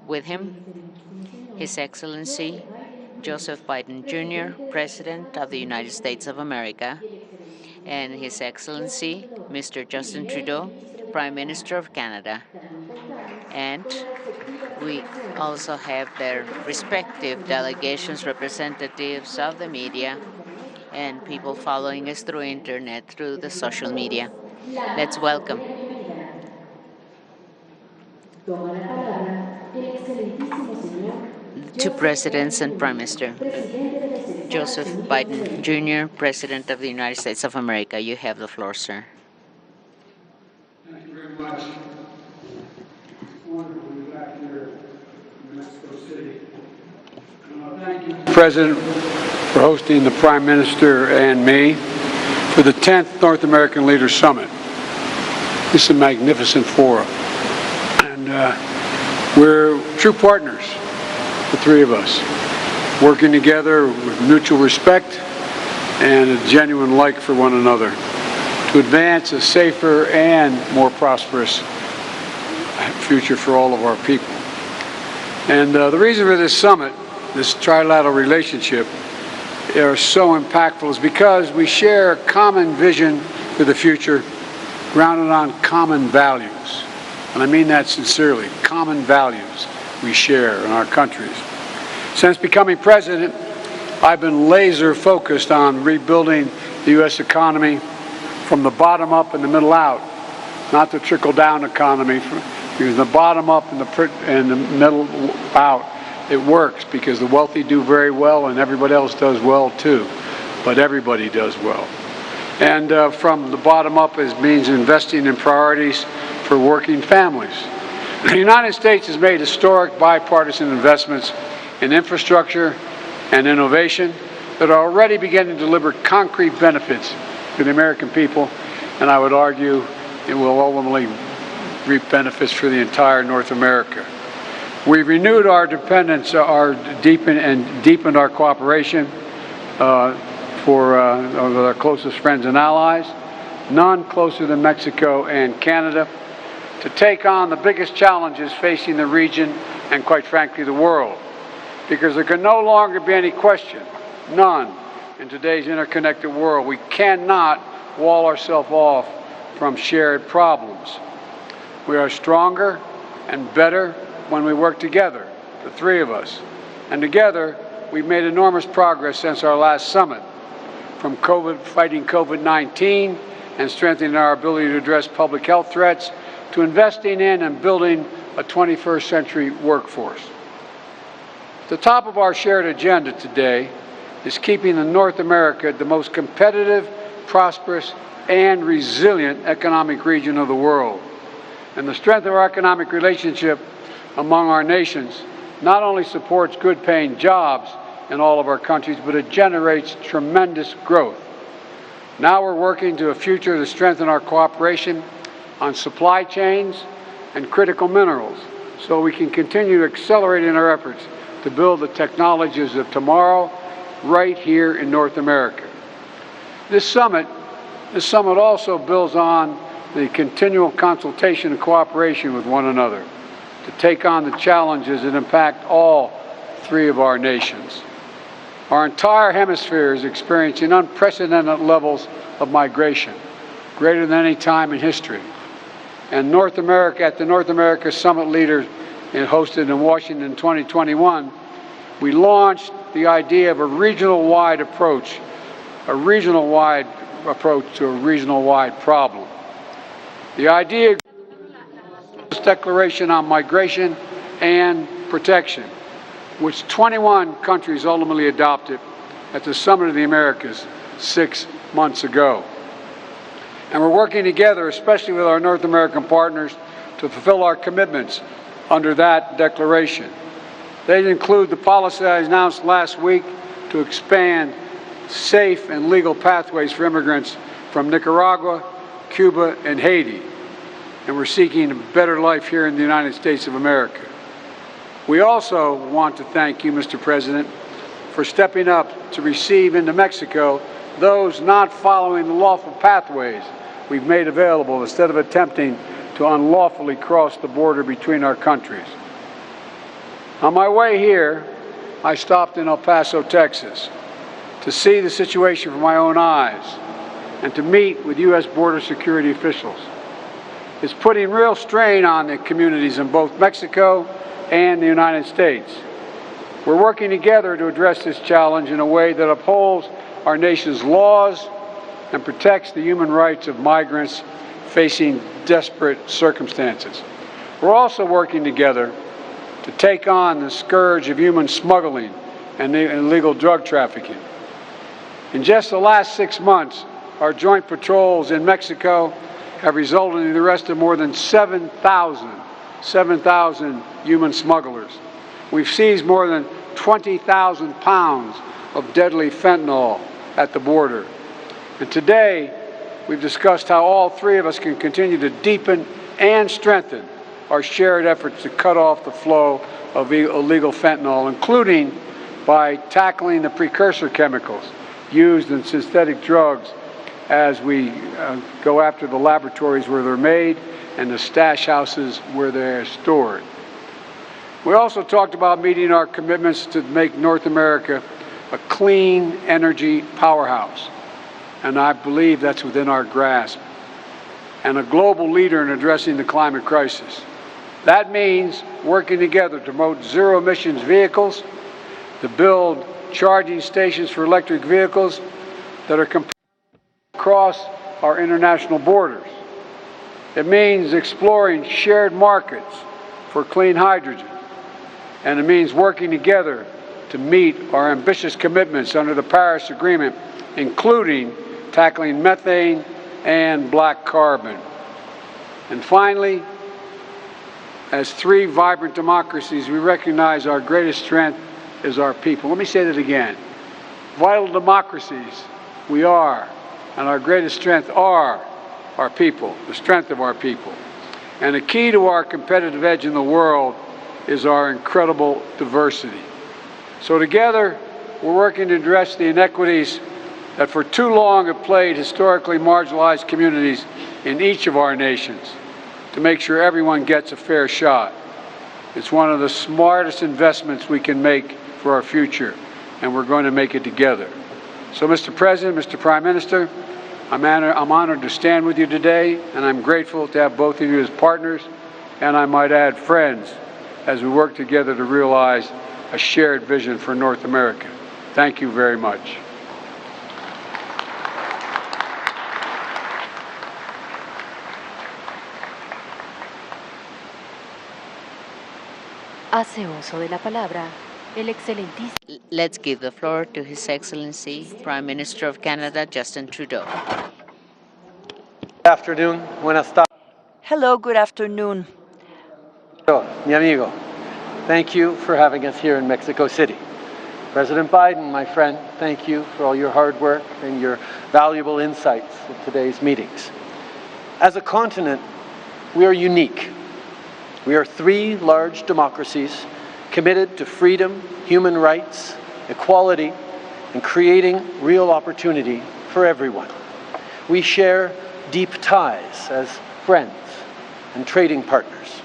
With him, His Excellency Joseph Biden Jr., President of the United States of America, and His Excellency Mr. Justin Trudeau, Prime Minister of Canada. And we also have their respective delegations, representatives of the media, and people following us through internet, through the social media. Let's welcome. Two presidents and Prime Minister. Joseph Biden Jr., President of the United States of America. You have the floor, sir. Thank you very much. It's wonderful to be back here in Mexico City. Thank you, President, for hosting the Prime Minister and me for the 10th North American Leaders Summit. This is a magnificent forum, and we're true partners, the three of us, working together with mutual respect and a genuine like for one another to advance a safer and more prosperous future for all of our people. And the reason for this summit, this trilateral relationship, are so impactful is because we share a common vision for the future grounded on common values. And I mean that sincerely, common values we share in our countries. Since becoming president, I've been laser focused on rebuilding the U.S. economy from the bottom up and the middle out, not the trickle down economy, because the bottom up and the middle out, it works because the wealthy do very well and everybody else does well too, but everybody does well. And from the bottom up means investing in priorities for working families. The United States has made historic bipartisan investments in infrastructure and innovation that are already beginning to deliver concrete benefits to the American people, and I would argue it will ultimately reap benefits for the entire North America. We've renewed our dependence, deepened our cooperation with our closest friends and allies, none closer than Mexico and Canada, to take on the biggest challenges facing the region and, quite frankly, the world. Because there can no longer be any question, none, in today's interconnected world. We cannot wall ourselves off from shared problems. We are stronger and better when we work together, the three of us. And together, we've made enormous progress since our last summit, from fighting COVID-19 and strengthening our ability to address public health threats, to investing in and building a 21st century workforce. The top of our shared agenda today is keeping North America the most competitive, prosperous, and resilient economic region of the world. And the strength of our economic relationship among our nations not only supports good-paying jobs in all of our countries, but it generates tremendous growth. Now we're working to a future to strengthen our cooperation on supply chains and critical minerals so we can continue accelerating our efforts to build the technologies of tomorrow right here in North America. This summit also builds on the continual consultation and cooperation with one another to take on the challenges that impact all three of our nations. Our entire hemisphere is experiencing unprecedented levels of migration, greater than any time in history. And at the North America Summit Leaders hosted in Washington in 2021, we launched the idea of a regional-wide approach to a regional-wide problem. The idea of this declaration on migration and protection, which 21 countries ultimately adopted at the Summit of the Americas 6 months ago. And we're working together, especially with our North American partners, to fulfill our commitments under that declaration. They include the policy I announced last week to expand safe and legal pathways for immigrants from Nicaragua, Cuba, and Haiti. And we're seeking a better life here in the United States of America. We also want to thank you, Mr. President, for stepping up to receive into Mexico those not following the lawful pathways we've made available instead of attempting to unlawfully cross the border between our countries. On my way here, I stopped in El Paso, Texas, to see the situation with my own eyes and to meet with U.S. border security officials. It's putting real strain on the communities in both Mexico and the United States. We're working together to address this challenge in a way that upholds our nation's laws and protects the human rights of migrants facing desperate circumstances. We're also working together to take on the scourge of human smuggling and illegal drug trafficking. In just the last 6 months, our joint patrols in Mexico have resulted in the arrest of more than 7,000 human smugglers. We've seized more than 20,000 pounds of deadly fentanyl at the border. And today, we've discussed how all three of us can continue to deepen and strengthen our shared efforts to cut off the flow of illegal fentanyl, including by tackling the precursor chemicals used in synthetic drugs as we go after the laboratories where they're made and the stash houses where they're stored. We also talked about meeting our commitments to make North America a clean energy powerhouse, and I believe that's within our grasp, and a global leader in addressing the climate crisis. That means working together to promote zero-emissions vehicles, to build charging stations for electric vehicles that are compatible across our international borders. It means exploring shared markets for clean hydrogen, and it means working together to meet our ambitious commitments under the Paris Agreement, including tackling methane and black carbon. And finally, as three vibrant democracies, we recognize our greatest strength is our people. Let me say that again. Vital democracies we are, and our greatest strength are our people, the strength of our people. And the key to our competitive edge in the world is our incredible diversity. So together, we're working to address the inequities that for too long have plagued historically marginalized communities in each of our nations, to make sure everyone gets a fair shot. It's one of the smartest investments we can make for our future, and we're going to make it together. So, Mr. President, Mr. Prime Minister, I'm honored to stand with you today, and I'm grateful to have both of you as partners, and I might add friends, as we work together to realize a shared vision for North America. Thank you very much. Hace uso de la palabra el excelentísimo. Let's give the floor to His Excellency, Prime Minister of Canada, Justin Trudeau. Good afternoon. Buenas tardes. Hello, good afternoon. Mi amigo, thank you for having us here in Mexico City. President Biden, my friend, thank you for all your hard work and your valuable insights at today's meetings. As a continent, we are unique. We are three large democracies committed to freedom, human rights, equality, and creating real opportunity for everyone. We share deep ties as friends and trading partners.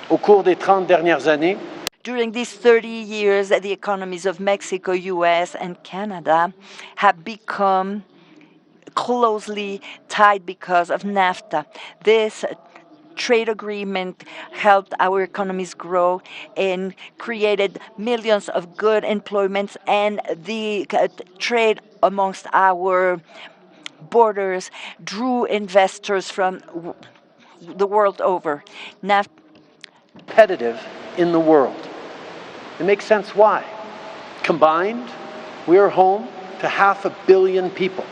Au cours des 30 dernières années, During these 30 years, the economies of Mexico, US, and Canada have become closely tied because of NAFTA. This trade agreement helped our economies grow and created millions of good employments, and the trade amongst our borders drew investors from the world over. competitive in the world. It makes sense why. Combined, we are home to 500 million people.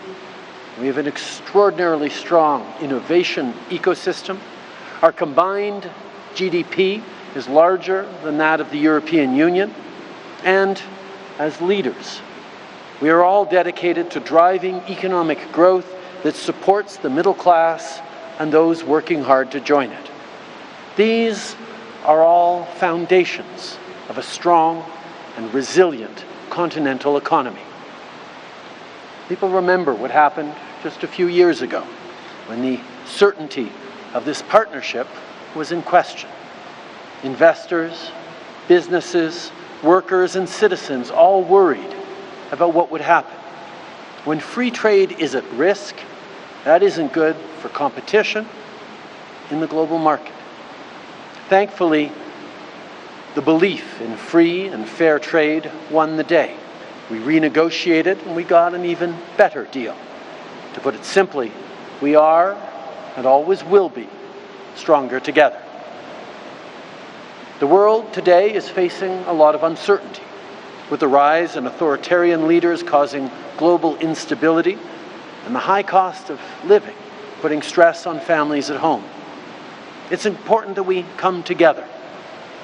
We have an extraordinarily strong innovation ecosystem. Our combined GDP is larger than that of the European Union. And as leaders, we are all dedicated to driving economic growth that supports the middle class and those working hard to join it. These are all foundations of a strong and resilient continental economy. People remember what happened just a few years ago when the certainty of this partnership was in question. Investors, businesses, workers, and citizens all worried about what would happen. When free trade is at risk, that isn't good for competition in the global market. Thankfully, the belief in free and fair trade won the day. We renegotiated and we got an even better deal. To put it simply, we are and always will be stronger together. The world today is facing a lot of uncertainty, with the rise in authoritarian leaders causing global instability and the high cost of living putting stress on families at home. It's important that we come together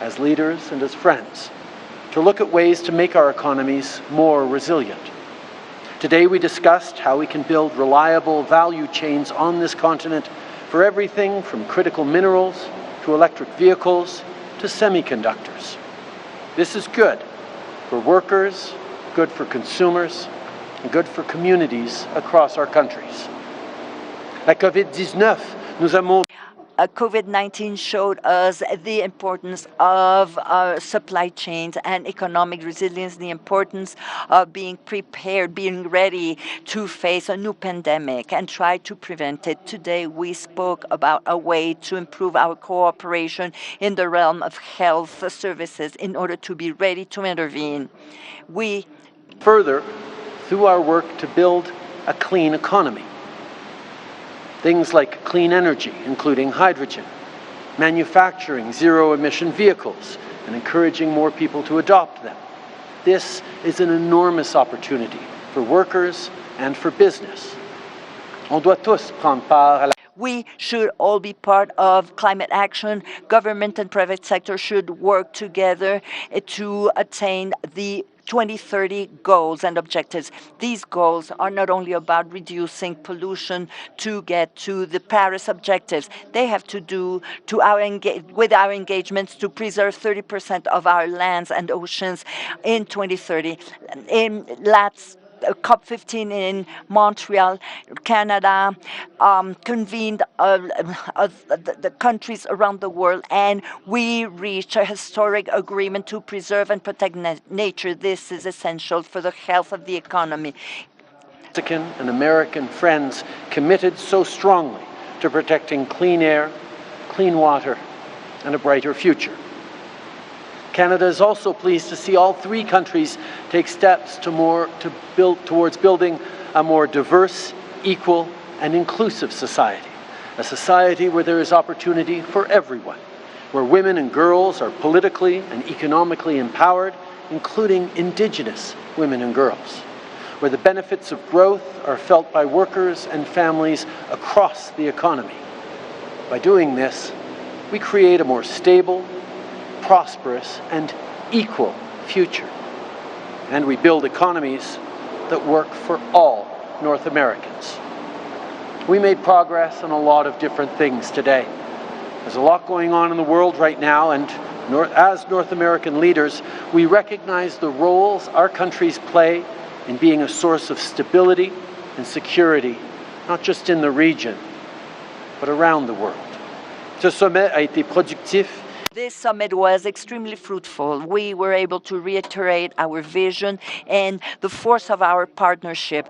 as leaders and as friends to look at ways to make our economies more resilient. Today we discussed how we can build reliable value chains on this continent for everything from critical minerals to electric vehicles to semiconductors. This is good for workers, good for consumers, and good for communities across our countries. La COVID-19 nous a montré COVID-19 showed us the importance of supply chains and economic resilience, the importance of being prepared, being ready to face a new pandemic and try to prevent it. Today, we spoke about a way to improve our cooperation in the realm of health services in order to be ready to intervene. We further through our work to build a clean economy. Things like clean energy, including hydrogen, manufacturing zero-emission vehicles, and encouraging more people to adopt them. This is an enormous opportunity for workers and for business. On doit tous prendre part à la We should all be part of climate action. Government and private sector should work together to attain the 2030 goals and objectives. These goals are not only about reducing pollution to get to the Paris objectives. They have to do with our engagements to preserve 30% of our lands and oceans in 2030. In COP15 in Montreal, Canada, convened the countries around the world, and we reached a historic agreement to preserve and protect nature. This is essential for the health of the economy. Mexican and American friends committed so strongly to protecting clean air, clean water, and a brighter future. Canada is also pleased to see all three countries take steps towards building a more diverse, equal, and inclusive society. A society where there is opportunity for everyone, where women and girls are politically and economically empowered, including Indigenous women and girls, where the benefits of growth are felt by workers and families across the economy. By doing this, we create a more stable, prosperous, and equal future. And we build economies that work for all North Americans. We made progress on a lot of different things today. There's a lot going on in the world right now, and as North American leaders, we recognize the roles our countries play in being a source of stability and security, not just in the region, but around the world. Ce sommet a été productif. This summit was extremely fruitful. We were able to reiterate our vision and the force of our partnership.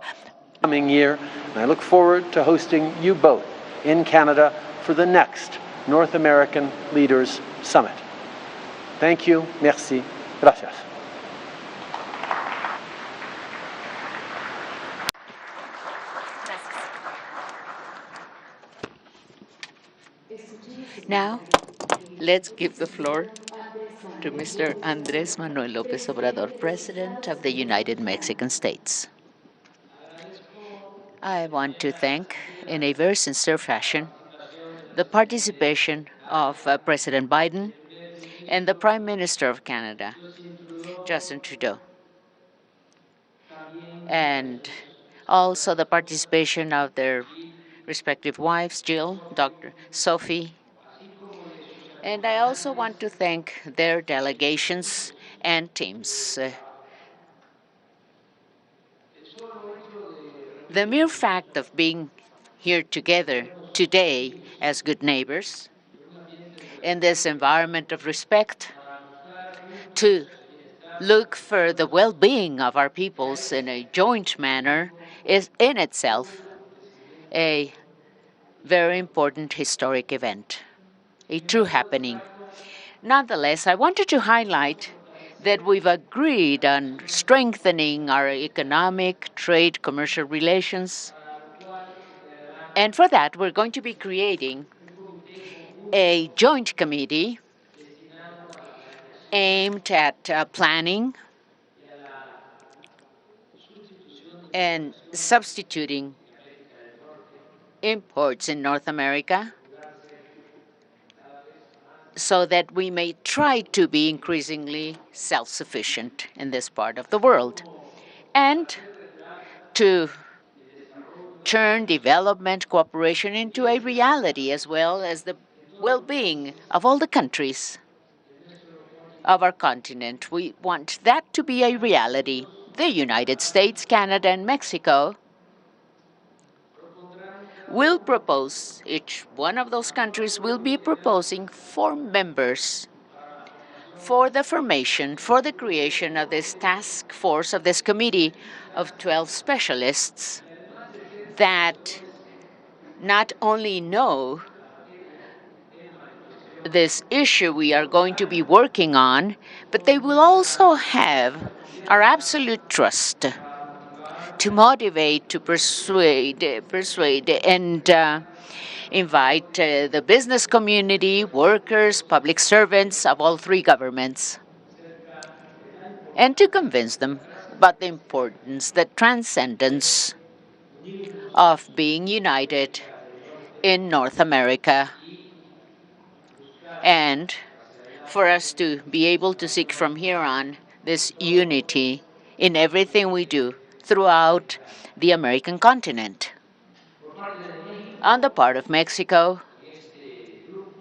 Coming year, and I look forward to hosting you both in Canada for the next North American Leaders Summit. Thank you. Merci. Gracias. Now, let's give the floor to Mr. Andrés Manuel Lopez Obrador, President of the United Mexican States. I want to thank, in a very sincere fashion, the participation of President Biden and the Prime Minister of Canada, Justin Trudeau, and also the participation of their respective wives, Jill, Dr. Sophie, and I also want to thank their delegations and teams. The mere fact of being here together today as good neighbors in this environment of respect to look for the well-being of our peoples in a joint manner is in itself a very important historic event, a true happening. Nonetheless, I wanted to highlight that we've agreed on strengthening our economic, trade, commercial relations. And for that, we're going to be creating a joint committee aimed at planning and substituting imports in North America so that we may try to be increasingly self-sufficient in this part of the world and to turn development cooperation into a reality as well as the well-being of all the countries of our continent. We want that to be a reality. The United States, Canada, and Mexico will propose, each one of those countries will be proposing 4 members for the formation, for the creation of this task force, of this committee of 12 specialists that not only know this issue we are going to be working on, but they will also have our absolute trust to motivate, to persuade, and invite the business community, workers, public servants of all 3 governments, and to convince them about the importance, the transcendence of being united in North America, and for us to be able to seek from here on this unity in everything we do throughout the American continent. On the part of Mexico,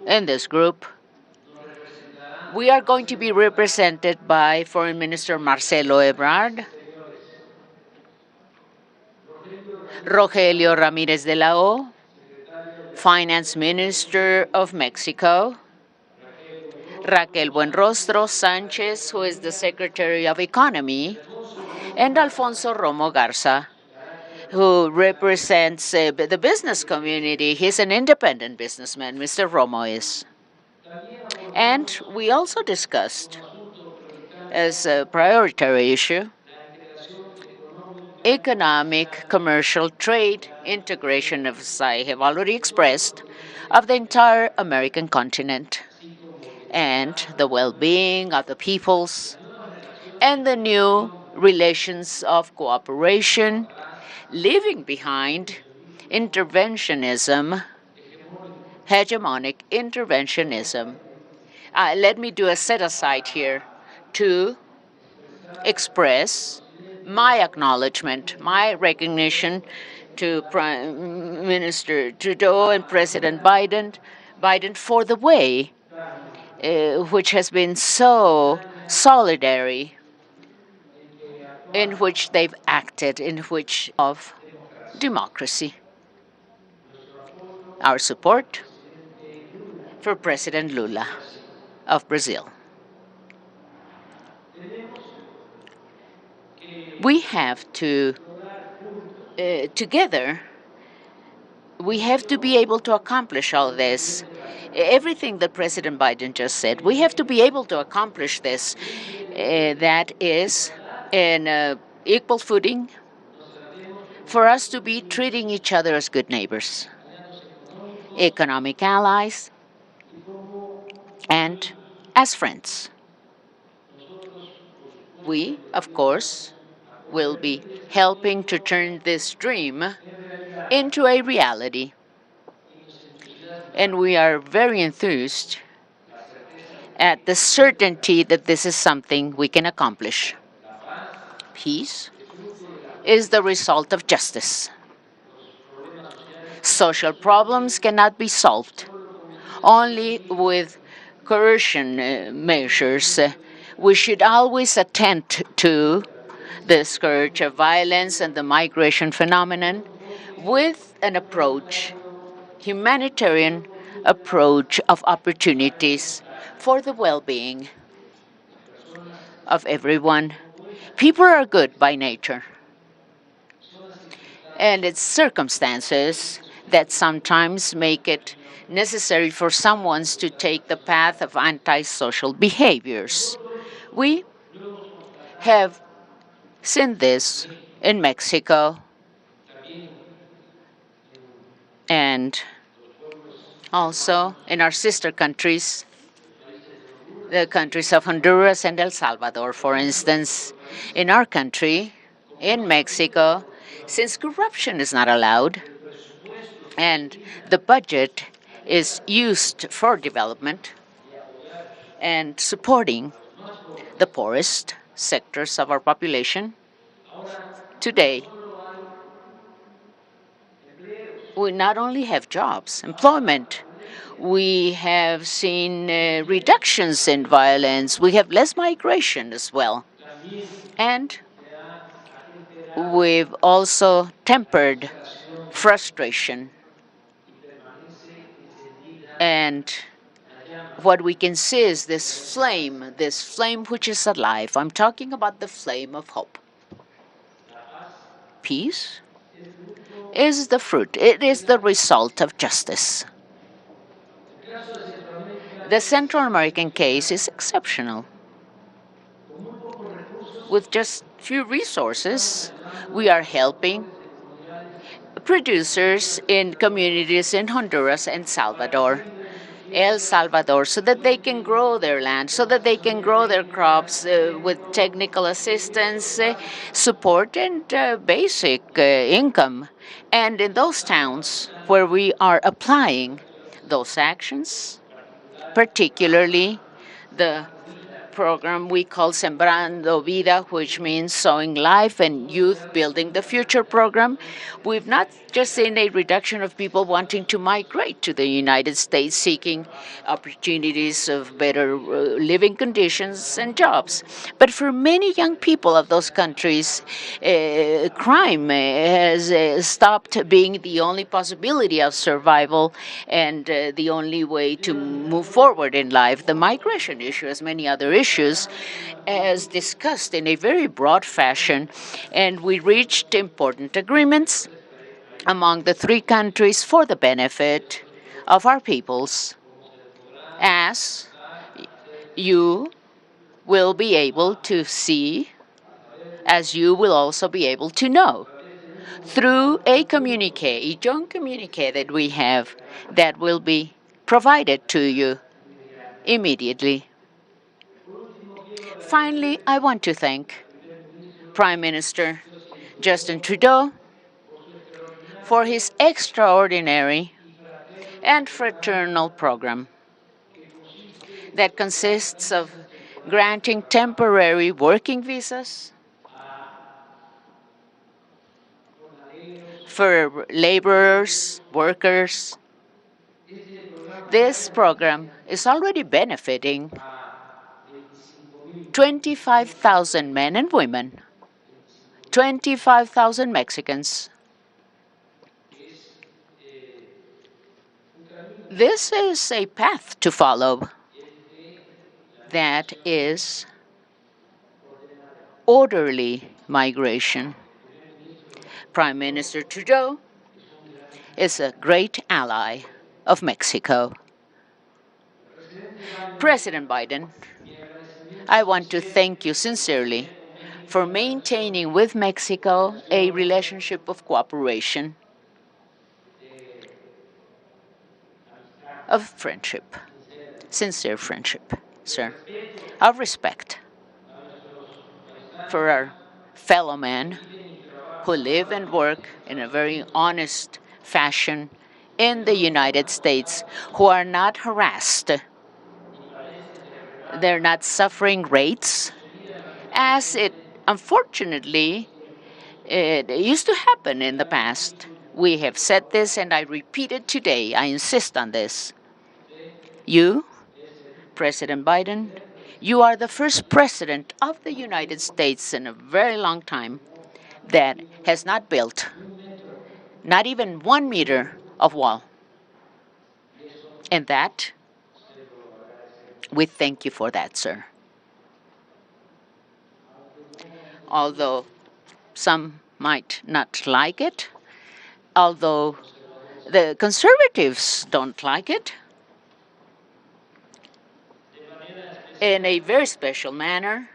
in this group, we are going to be represented by Foreign Minister Marcelo Ebrard, Rogelio Ramírez de la O, Finance Minister of Mexico, Raquel Buenrostro Sanchez, who is the Secretary of Economy, and Alfonso Romo Garza, who represents the business community. He's an independent businessman, Mr. Romo is. And we also discussed, as a priority issue, economic, commercial, trade integration, as I have already expressed, of the entire American continent, and the well-being of the peoples, and the new relations of cooperation, leaving behind interventionism, hegemonic interventionism. Let me do a set-aside here to express my acknowledgement, my recognition to Prime Minister Trudeau and President Biden for the way which has been so solidary, in which they've acted, in which of democracy. Our support for President Lula of Brazil. We have to, together, we have to be able to accomplish all this. Everything that President Biden just said, we have to be able to accomplish this. That is in equal footing for us to be treating each other as good neighbors, economic allies, and as friends. We, of course, will be helping to turn this dream into a reality. And we are very enthused at the certainty that this is something we can accomplish. Peace is the result of justice. Social problems cannot be solved only with coercion measures. We should always attend to the scourge of violence and the migration phenomenon with an approach, humanitarian approach of opportunities for the well-being of everyone. People are good by nature, and it's circumstances that sometimes make it necessary for someone to take the path of antisocial behaviors. We have seen this in Mexico and also in our sister countries, the countries of Honduras and El Salvador, for instance. In our country, in Mexico, since corruption is not allowed and the budget is used for development and supporting the poorest sectors of our population, today we not only have jobs, employment, we have seen reductions in violence, we have less migration as well. And we've also tempered frustration. And what we can see is this flame which is alive. I'm talking about the flame of hope. Peace is the fruit, it is the result of justice. The Central American case is exceptional. With just few resources, we are helping producers in communities in Honduras and El Salvador, so that they can grow their land, so that they can grow their crops with technical assistance, support, and basic income. And in those towns where we are applying those actions, particularly the program we call Sembrando Vida, which means sowing life, and Youth Building the Future program, we've not just seen a reduction of people wanting to migrate to the United States seeking opportunities of better living conditions and jobs, but for many young people of those countries, crime has stopped being the only possibility of survival and the only way to move forward in life. The migration issue, as many other issues, as discussed in a very broad fashion, and we reached important agreements among the three countries for the benefit of our peoples, as you will be able to see, as you will also be able to know through a communique, a joint communique that we have that will be provided to you immediately. Finally, I want to thank Prime Minister Justin Trudeau for his extraordinary and fraternal program that consists of granting temporary working visas for laborers, workers. This program is already benefiting 25,000 men and women, 25,000 Mexicans. This is a path to follow that is orderly migration. Prime Minister Trudeau is a great ally of Mexico. President Biden, I want to thank you sincerely for maintaining with Mexico a relationship of cooperation, of friendship, sincere friendship, sir, of respect for our fellow men who live and work in a very honest fashion in the United States, who are not harassed. They're not suffering rates, as it unfortunately it used to happen in the past. We have said this, and I repeat it today. I insist on this. You, President Biden, you are the first president of the United States in a very long time that has not built not even 1 meter of wall. And that, we thank you for that, sir. although some might not like it, although the conservatives don't like it, in a very special manner.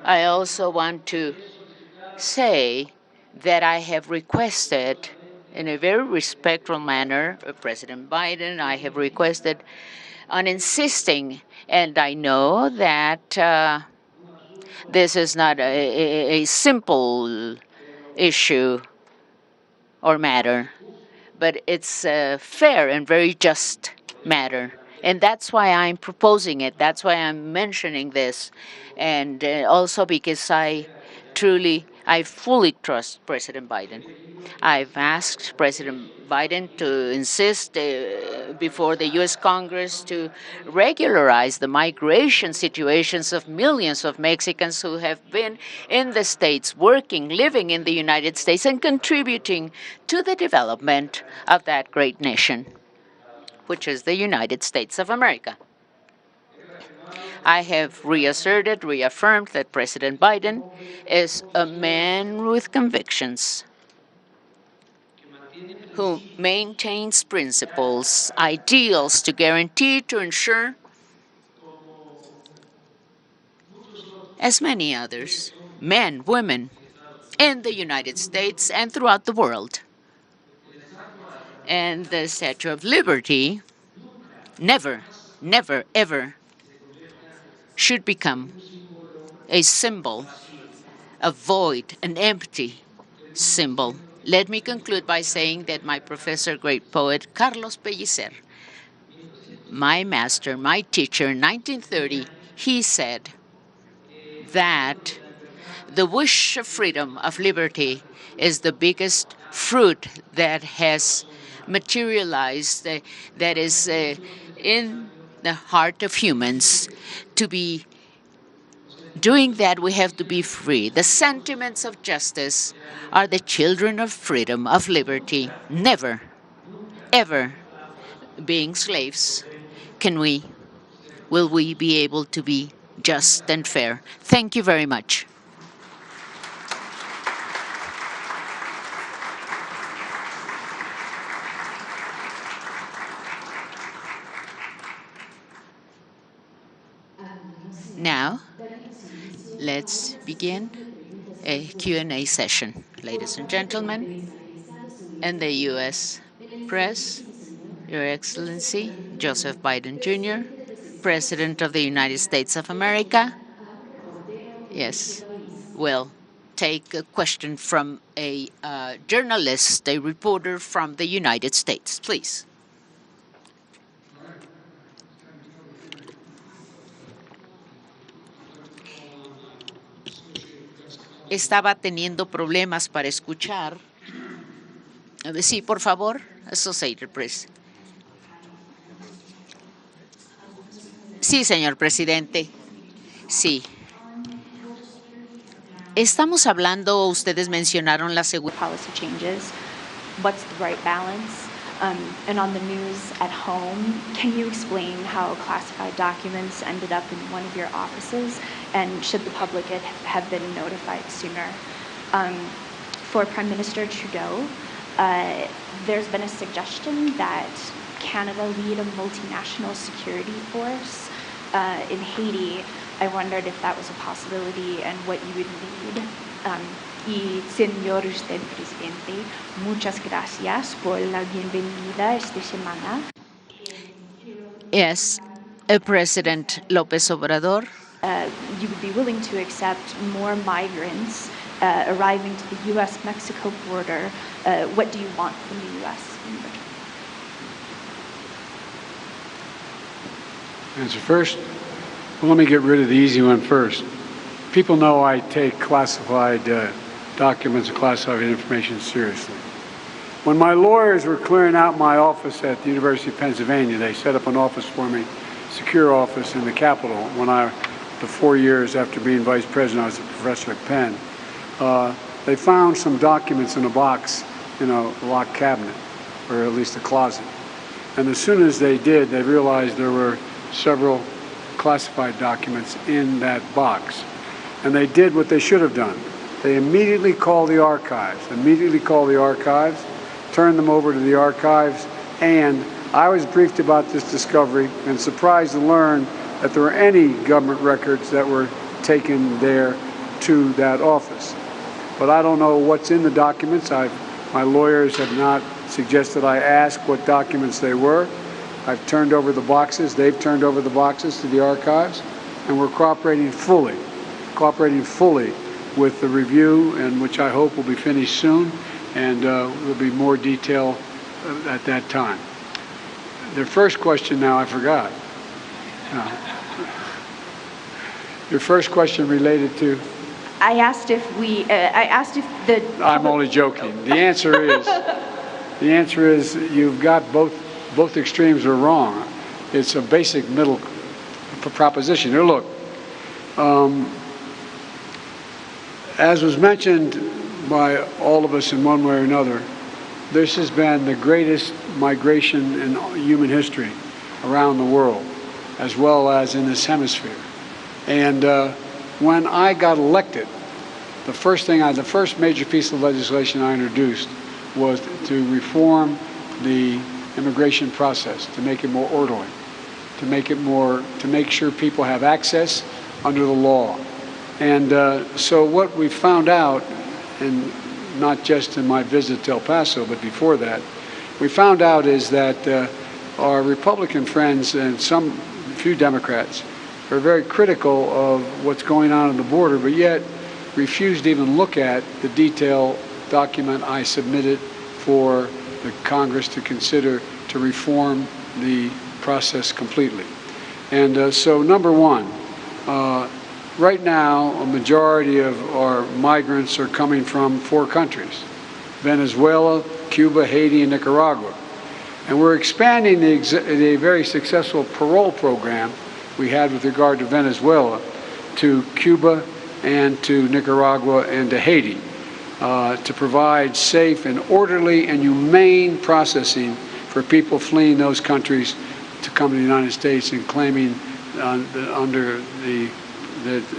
I also want to say that I have requested, in a very respectful manner, of President Biden, I have requested on insisting, and I know that this is not a simple issue or matter, but it's a fair and very just matter. And that's why I'm proposing it. That's why I'm mentioning this. And also because I fully trust President Biden. I've asked President Biden to insist before the U.S. Congress to regularize the migration situations of millions of Mexicans who have been in the States, working, living in the United States, and contributing to the development of that great nation, which is the United States of America. I have reaffirmed that President Biden is a man with convictions who maintains principles, ideals to guarantee, to ensure, as many others, men, women, in the United States and throughout the world. And the Statue of Liberty never, never, ever should become a symbol, a void, an empty symbol. Let me conclude by saying that my professor, great poet Carlos Pellicer, my master, my teacher in 1930, he said that the wish of freedom, of liberty, is the biggest fruit that has materialized, that is in the heart of humans. To be doing that, we have to be free. The sentiments of justice are the children of freedom, of liberty. Never, ever being slaves will we be able to be just and fair. Thank you very much. Now, let's begin a Q&A session. Ladies and gentlemen, and the U.S. press, Your Excellency, Joseph Biden Jr., President of the United States of America. Yes, will take a question from a journalist, a reporter from the United States, please. Estaba teniendo problemas para escuchar. Sí, por favor, Associated Press. Sí, señor presidente. Sí. Estamos hablando, ustedes mencionaron la seguridad. Policy changes. What's the right balance? And on the news at home, can you explain how classified documents ended up in one of your offices, and should the public have been notified sooner? For Prime Minister Trudeau, there's been a suggestion that Canada lead a multinational security force in Haiti. I wondered if that was a possibility and what you would need. Y señor usted presidente, muchas gracias por la bienvenida esta semana. Yes, President Lopez Obrador. You would be willing to accept more migrants arriving to the U.S.-Mexico border. What do you want from the U.S. in return? Answer first. Well, let me get rid of the easy one first. People know I take classified documents and classified information seriously. When my lawyers were clearing out my office at the University of Pennsylvania, they set up an office for me, secure office in the Capitol. The 4 years after being vice president, I was a professor at Penn. They found some documents in a box in a locked cabinet, or at least a closet. And as soon as they did, they realized there were several classified documents in that box. And they did what they should have done. They immediately called the archives, turned them over to the archives, and I was briefed about this discovery and surprised to learn that there were any government records that were taken there to that office. But I don't know what's in the documents. My lawyers have not suggested I ask what documents they were. I've turned over the boxes, they've turned over the boxes to the archives, and we're cooperating fully with the review, and which I hope will be finished soon, and there'll be more detail at that time. The first question now I forgot. Your first question related to? I asked if the. I'm only joking. The answer is you've got both extremes are wrong. It's a basic middle proposition. Here, look. As was mentioned by all of us in one way or another, this has been the greatest migration in human history around the world, as well as in this hemisphere. And when I got elected, the first major piece of legislation I introduced was to reform the immigration process, to make it more orderly, to make sure people have access under the law. And so what we found out, and not just in my visit to El Paso, but before that, we found out is that our Republican friends and few Democrats are very critical of what's going on the border, but yet refused to even look at the detailed document I submitted for the Congress to consider to reform the process completely. And so number one, right now, a majority of our migrants are coming from 4 countries: Venezuela, Cuba, Haiti, and Nicaragua. And we're expanding the very successful parole program we had with regard to Venezuela to Cuba and to Nicaragua and to Haiti to provide safe and orderly and humane processing for people fleeing those countries to come to the United States and claiming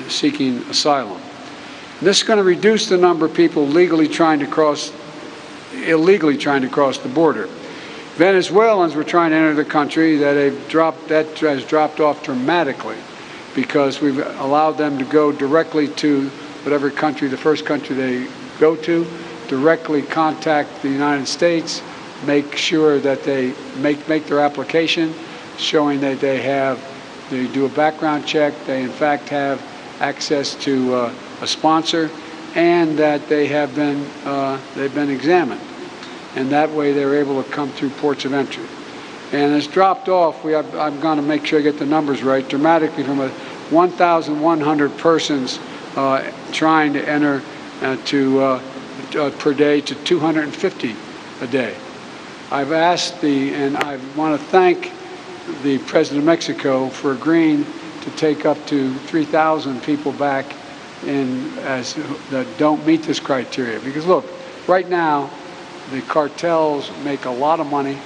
seeking asylum. And this is going to reduce the number of people illegally trying to cross the border. Venezuelans were trying to enter the country that has dropped off dramatically because we've allowed them to go directly to whatever country, the first country they go to, directly contact the United States, make sure that they make their application, showing that they do a background check, they in fact have access to a sponsor, and that they've been examined. And that way they're able to come through ports of entry. And it's dropped off, I'm going to make sure I get the numbers right, dramatically from 1,100 persons trying to enter per day to 250 a day. I've asked and I want to thank the President of Mexico for agreeing to take up to 3,000 people back that don't meet this criteria. Because look, right now, the cartels make a lot of money,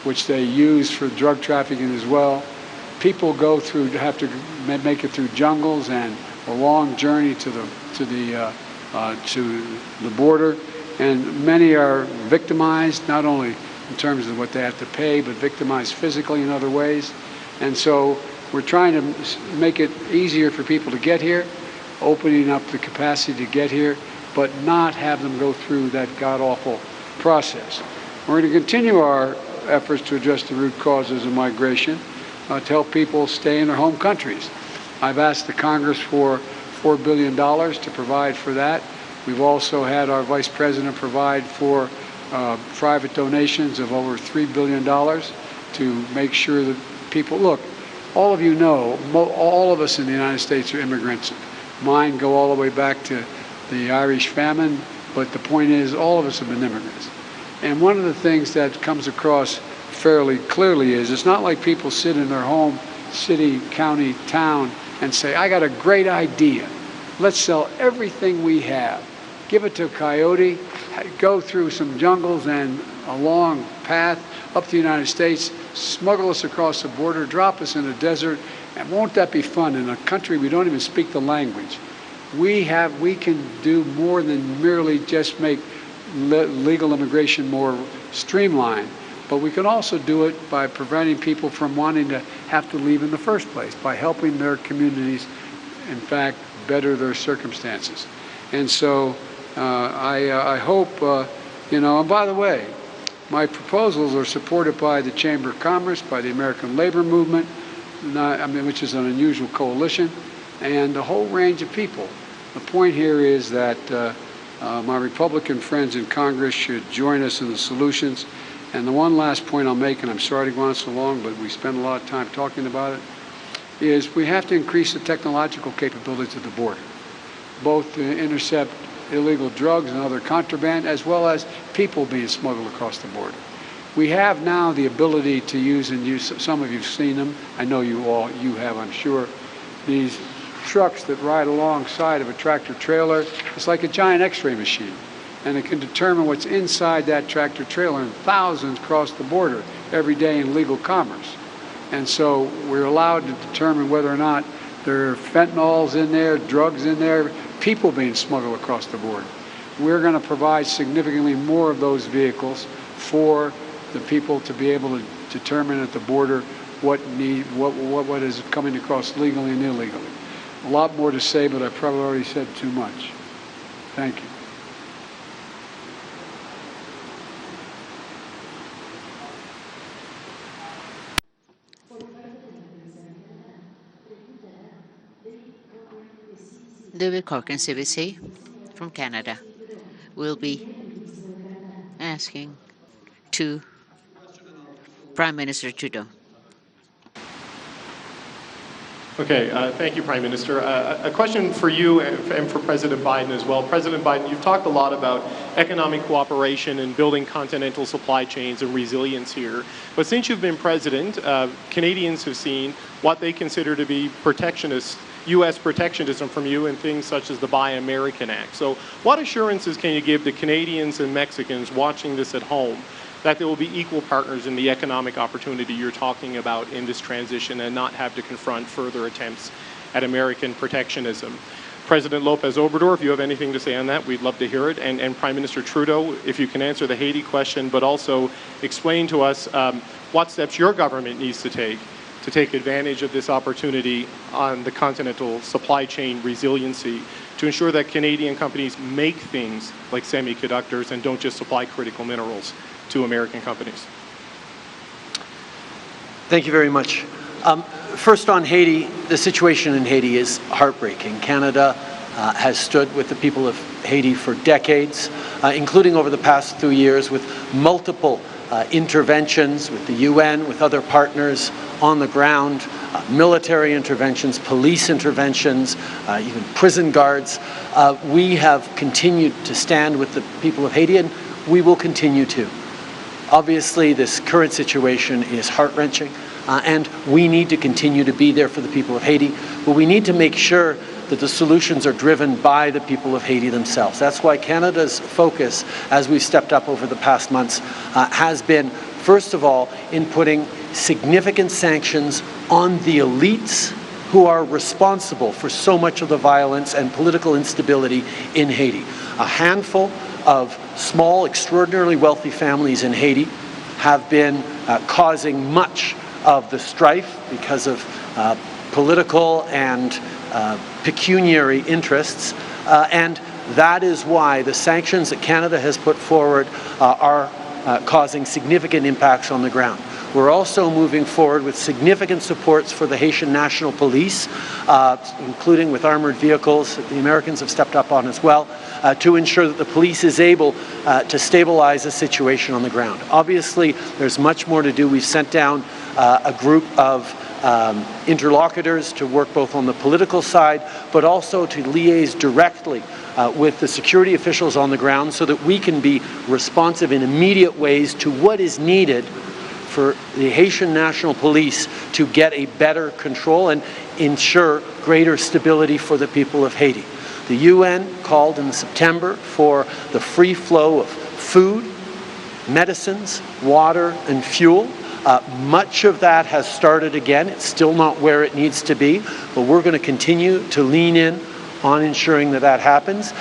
which they use for drug trafficking as well. People have to make it through jungles and a long journey to the border, and many are victimized, not only in terms of what they have to pay, but victimized physically in other ways. And so we're trying to make it easier for people to get here, opening up the capacity to get here, but not have them go through that god-awful process. We're going to continue our efforts to address the root causes of migration, to help people stay in their home countries. I've asked the Congress for $4 billion to provide for that. We've also had our Vice President provide for private donations of over $3 billion to make sure that people, look, all of you know, all of us in the United States are immigrants. Mine go all the way back to the Irish famine, but the point is all of us have been immigrants. And one of the things that comes across fairly clearly is it's not like people sit in their home, city, county, town, and say, I got a great idea. Let's sell everything we have. Give it to a coyote, go through some jungles and a long path up to the United States, smuggle us across the border, drop us in a desert, and won't that be fun in a country we don't even speak the language? We can do more than merely just make legal immigration more streamlined, but we can also do it by preventing people from wanting to have to leave in the first place, by helping their communities, in fact, better their circumstances. And so I hope, and by the way, my proposals are supported by the Chamber of Commerce, by the American Labor Movement, which is an unusual coalition, and a whole range of people. The point here is that my Republican friends in Congress should join us in the solutions. And the one last point I'll make, and I'm sorry to go on so long, but we spend a lot of time talking about it, is we have to increase the technological capabilities of the border, both to intercept illegal drugs and other contraband, as well as people being smuggled across the border. We have now the ability to use, some of you've seen them, I know you have, I'm sure, these trucks that ride alongside of a tractor trailer. It's like a giant x-ray machine, and it can determine what's inside that tractor trailer, and thousands cross the border every day in legal commerce. And so we're allowed to determine whether or not there are fentanyls in there, drugs in there, people being smuggled across the border. We're going to provide significantly more of those vehicles for the people to be able to determine at the border what is coming across legally and illegally. A lot more to say, but I probably already said too much. Thank you. David Corkin, CBC, from Canada, will be asking to Prime Minister Trudeau. Okay, thank you, Prime Minister. A question for you and for President Biden as well. President Biden, you've talked a lot about economic cooperation and building continental supply chains and resilience here. But since you've been president, Canadians have seen what they consider to be protectionist, U.S. protectionism from you in things such as the Buy American Act. So what assurances can you give to Canadians and Mexicans watching this at home that there will be equal partners in the economic opportunity you're talking about in this transition and not have to confront further attempts at American protectionism? President Lopez Obrador, if you have anything to say on that, we'd love to hear it. And Prime Minister Trudeau, if you can answer the Haiti question, but also explain to us what steps your government needs to take advantage of this opportunity on the continental supply chain resiliency to ensure that Canadian companies make things like semiconductors and don't just supply critical minerals to American companies. Thank you very much. First on Haiti, the situation in Haiti is heartbreaking. Canada has stood with the people of Haiti for decades, including over the past 2 years with multiple interventions with the UN, with other partners on the ground, military interventions, police interventions, even prison guards. We have continued to stand with the people of Haiti, and we will continue to. Obviously, this current situation is heart-wrenching, and we need to continue to be there for the people of Haiti, but we need to make sure that the solutions are driven by the people of Haiti themselves. That's why Canada's focus, as we've stepped up over the past months, has been, first of all, in putting significant sanctions on the elites who are responsible for so much of the violence and political instability in Haiti. A handful of small, extraordinarily wealthy families in Haiti have been causing much of the strife because of political and pecuniary interests, and that is why the sanctions that Canada has put forward are causing significant impacts on the ground. We're also moving forward with significant supports for the Haitian National Police, including with armored vehicles that the Americans have stepped up on as well, to ensure that the police is able to stabilize the situation on the ground. Obviously, there's much more to do. We've sent down a group of interlocutors to work both on the political side, but also to liaise directly with the security officials on the ground so that we can be responsive in immediate ways to what is needed for the Haitian National Police to get a better control and ensure greater stability for the people of Haiti. The UN called in September for the free flow of food, medicines, water, and fuel. Much of that has started again. It's still not where it needs to be, but we're going to continue to lean in on ensuring that that happens.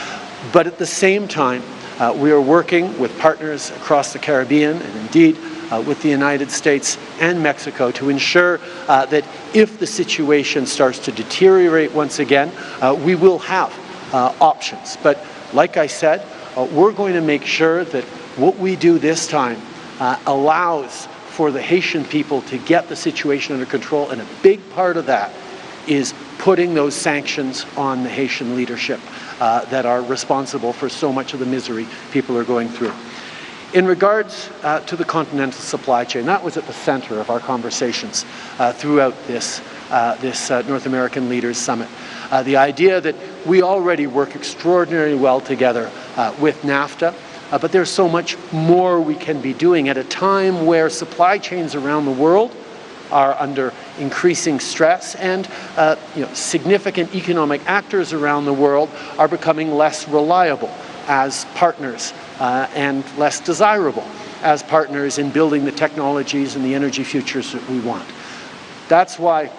But at the same time, we are working with partners across the Caribbean and indeed with the United States and Mexico to ensure that if the situation starts to deteriorate once again, we will have options. But like I said, we're going to make sure that what we do this time allows for the Haitian people to get the situation under control, and a big part of that is putting those sanctions on the Haitian leadership that are responsible for so much of the misery people are going through. In regards to the continental supply chain, that was at the center of our conversations throughout this North American Leaders Summit. The idea that we already work extraordinarily well together with NAFTA, but there's so much more we can be doing at a time where supply chains around the world are under increasing stress, and significant economic actors around the world are becoming less reliable as partners and less desirable as partners in building the technologies and the energy futures that we want. That's why,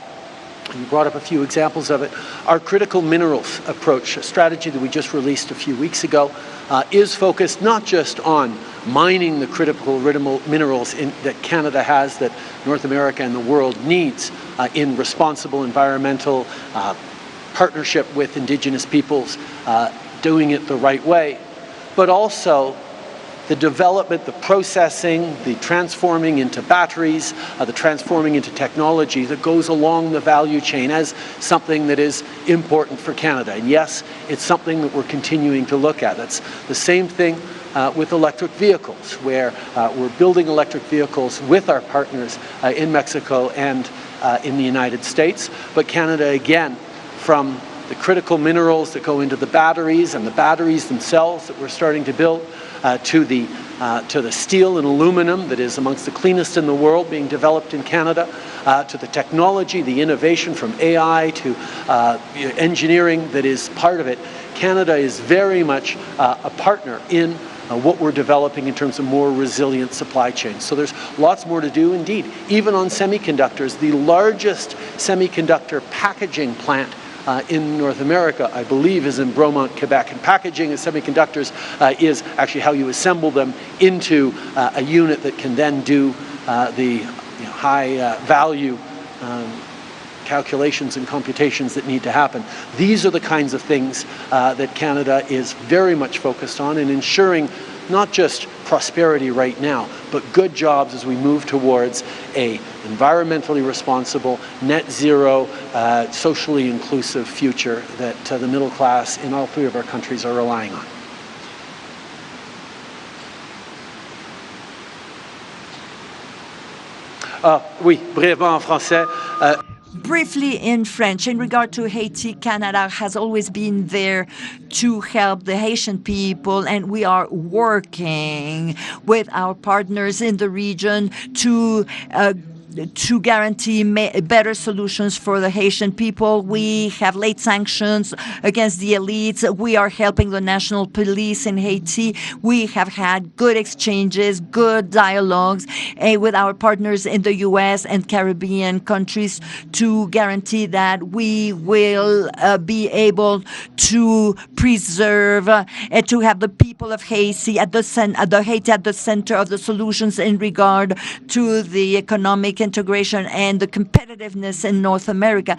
you brought up a few examples of it, our critical minerals approach, a strategy that we just released a few weeks ago, is focused not just on mining the critical minerals that Canada has, that North America and the world needs in responsible environmental partnership with Indigenous peoples, doing it the right way, but also the development, the processing, the transforming into batteries, the transforming into technology that goes along the value chain as something that is important for Canada. And yes, it's something that we're continuing to look at. That's the same thing with electric vehicles, where we're building electric vehicles with our partners in Mexico and in the United States. But Canada, again, from the critical minerals that go into the batteries and the batteries themselves that we're starting to build, to the steel and aluminum that is amongst the cleanest in the world being developed in Canada, to the technology, the innovation from AI to engineering that is part of it. Canada is very much a partner in what we're developing in terms of more resilient supply chains. So there's lots more to do indeed. Even on semiconductors, the largest semiconductor packaging plant in North America, I believe, is in Bromont, Quebec. And packaging of semiconductors is actually how you assemble them into a unit that can then do the high value calculations and computations that need to happen. These are the kinds of things that Canada is very much focused on in ensuring not just prosperity right now, but good jobs as we move towards a environmentally responsible, net zero, socially inclusive future that the middle class in all three of our countries are relying on. Oui, brièvement en français. Briefly in French, in regard to Haiti, Canada has always been there to help the Haitian people, and we are working with our partners in the region to guarantee better solutions for the Haitian people. We have laid sanctions against the elites. We are helping the national police in Haiti. We have had good exchanges, good dialogues with our partners in the U.S. and Caribbean countries to guarantee that we will be able to preserve and to have the people of Haiti at the center of the solutions in regard to the economic integration and the competitiveness in North America,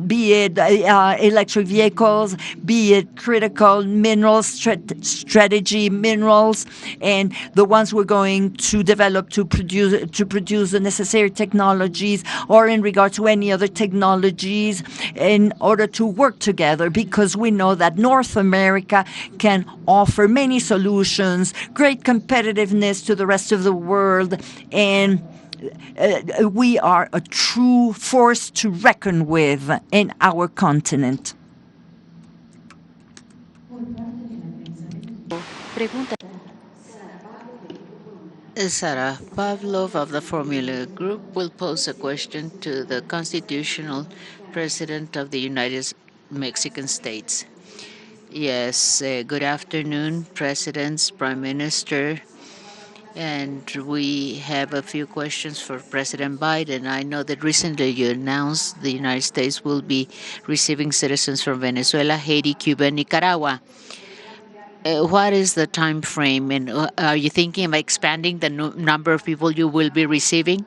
be it electric vehicles, be it critical minerals, strategy minerals, and the ones we're going to develop to produce the necessary technologies, or in regard to any other technologies, in order to work together, because we know that North America can offer many solutions, great competitiveness to the rest of the world, and we are a true force to reckon with in our continent. Sarah Pavlov of the Formula Group will pose a question to the Constitutional President of the United Mexican States. Yes, good afternoon, Presidents, Prime Minister, And we have a few questions for President Biden. I know that recently you announced the United States will be receiving citizens from Venezuela, Haiti, Cuba, and Nicaragua. What is the time frame, and are you thinking of expanding the number of people you will be receiving?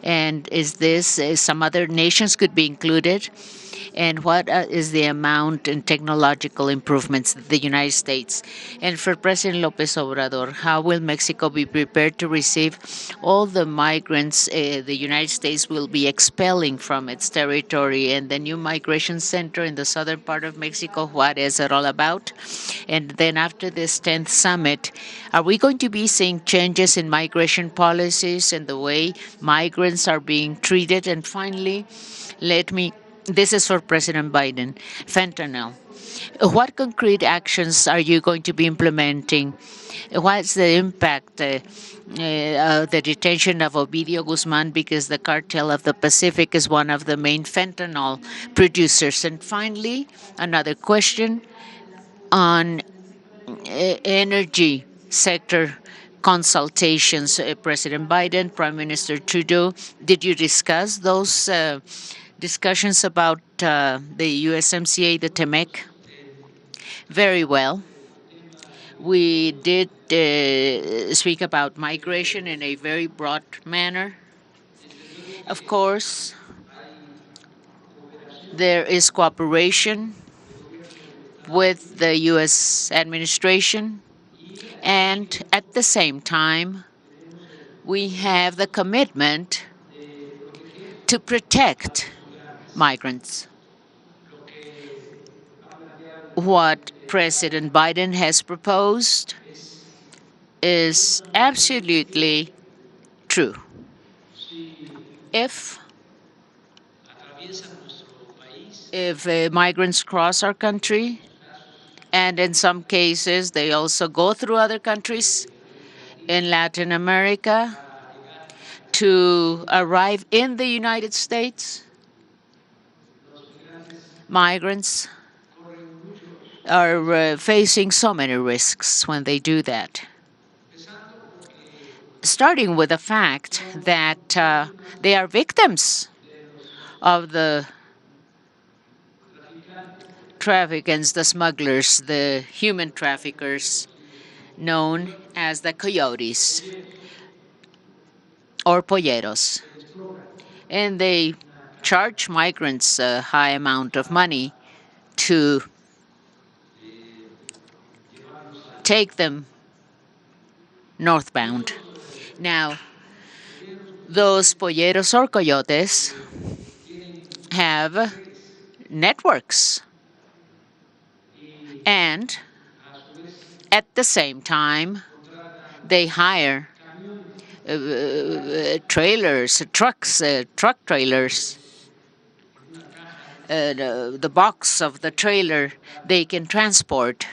And is this some other nations could be included? And what is the amount in technological improvements that the United States? And for President Lopez Obrador, how will Mexico be prepared to receive all the migrants the United States will be expelling from its territory? And the new migration center in the southern part of Mexico, what is it all about? And then after this 10th summit, are we going to be seeing changes in migration policies and the way migrants are being treated? And finally, this is for President Biden, fentanyl. What concrete actions are you going to be implementing? What's the impact of the detention of Ovidio Guzman, because the cartel of the Pacific is one of the main fentanyl producers? And finally, another question on energy sector consultations. President Biden, Prime Minister Trudeau, did you discuss those discussions about the USMCA, the TEMEC? Very well. We did speak about migration in a very broad manner. Of course, there is cooperation with the U.S. administration, and at the same time, we have the commitment to protect migrants. What President Biden has proposed is absolutely true. If migrants cross our country, and in some cases they also go through other countries in Latin America to arrive in the United States, migrants are facing so many risks when they do that. Starting with the fact that they are victims of the traffickers, the smugglers, the human traffickers, known as the coyotes or polleros. And they charge migrants a high amount of money to take them northbound. Now, those polleros or coyotes have networks, and at the same time, they hire trailers, trucks, truck trailers. The box of the trailer, they can transport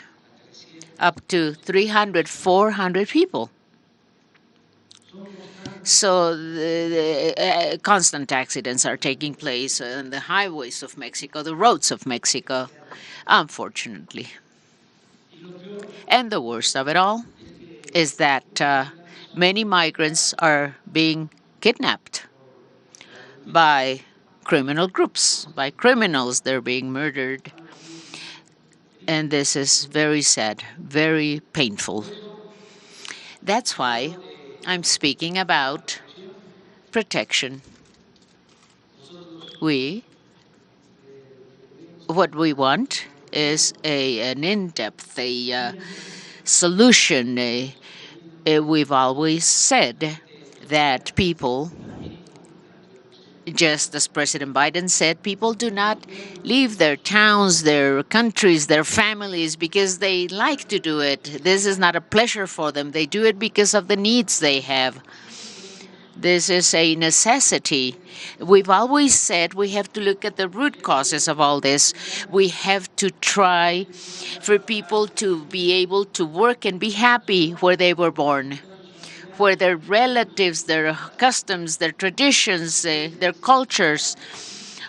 up to 300, 400 people. So the constant accidents are taking place on the highways of Mexico, the roads of Mexico, unfortunately. And the worst of it all is that many migrants are being kidnapped by criminal groups, by criminals. They're being murdered. And this is very sad, very painful. That's why I'm speaking about protection. What we want is an in-depth solution. We've always said that people, just as President Biden said, people do not leave their towns, their countries, their families because they like to do it. This is not a pleasure for them. They do it because of the needs they have. This is a necessity. We've always said we have to look at the root causes of all this. We have to try for people to be able to work and be happy where they were born, where their relatives, their customs, their traditions, their cultures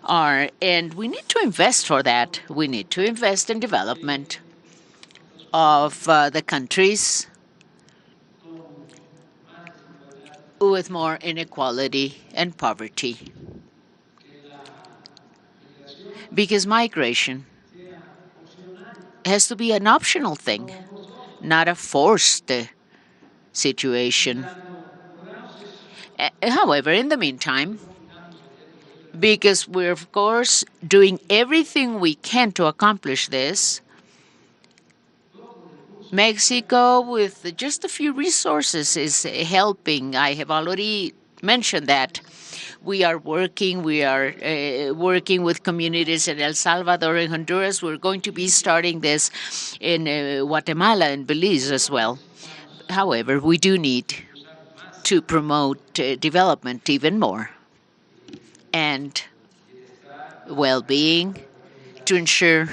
are. And we need to invest for that. We need to invest in development of the countries with more inequality and poverty. Because migration has to be an optional thing, not a forced situation. However, in the meantime, because we're, of course, doing everything we can to accomplish this, Mexico, with just a few resources, is helping. I have already mentioned that. We are working with communities in El Salvador and Honduras. We're going to be starting this in Guatemala and Belize as well. However, we do need to promote development even more and well-being to ensure,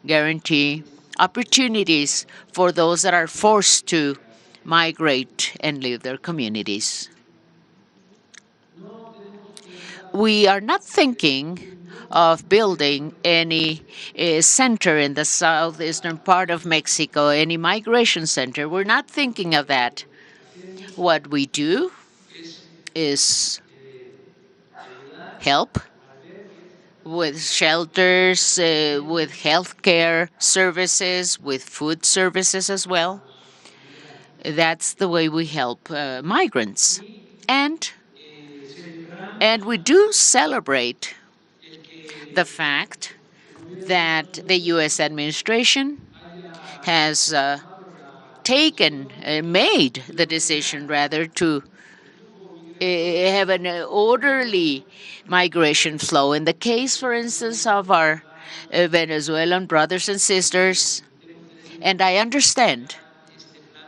guarantee opportunities for those that are forced to migrate and leave their communities. We are not thinking of building any center in the southeastern part of Mexico, any migration center. We're not thinking of that. What we do is help with shelters, with healthcare services, with food services as well. That's the way we help migrants. And we do celebrate the fact that the U.S. administration has made the decision rather to have an orderly migration flow. In the case, for instance, of our Venezuelan brothers and sisters, and I understand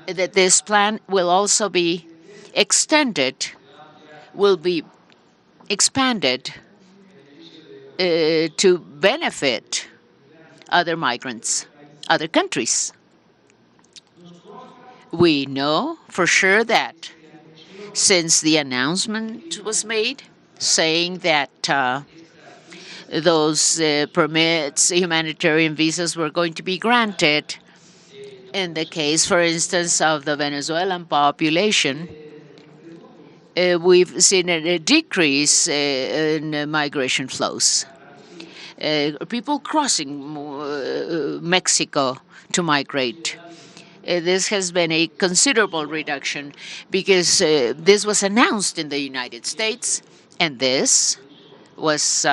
that this plan will also be extended, will be expanded to benefit other migrants, other countries. We know for sure that since the announcement was made saying that those permits, humanitarian visas, were going to be granted, in the case, for instance, of the Venezuelan population, we've seen a decrease in migration flows. People crossing Mexico to migrate. This has been a considerable reduction because this was announced in the United States, and this was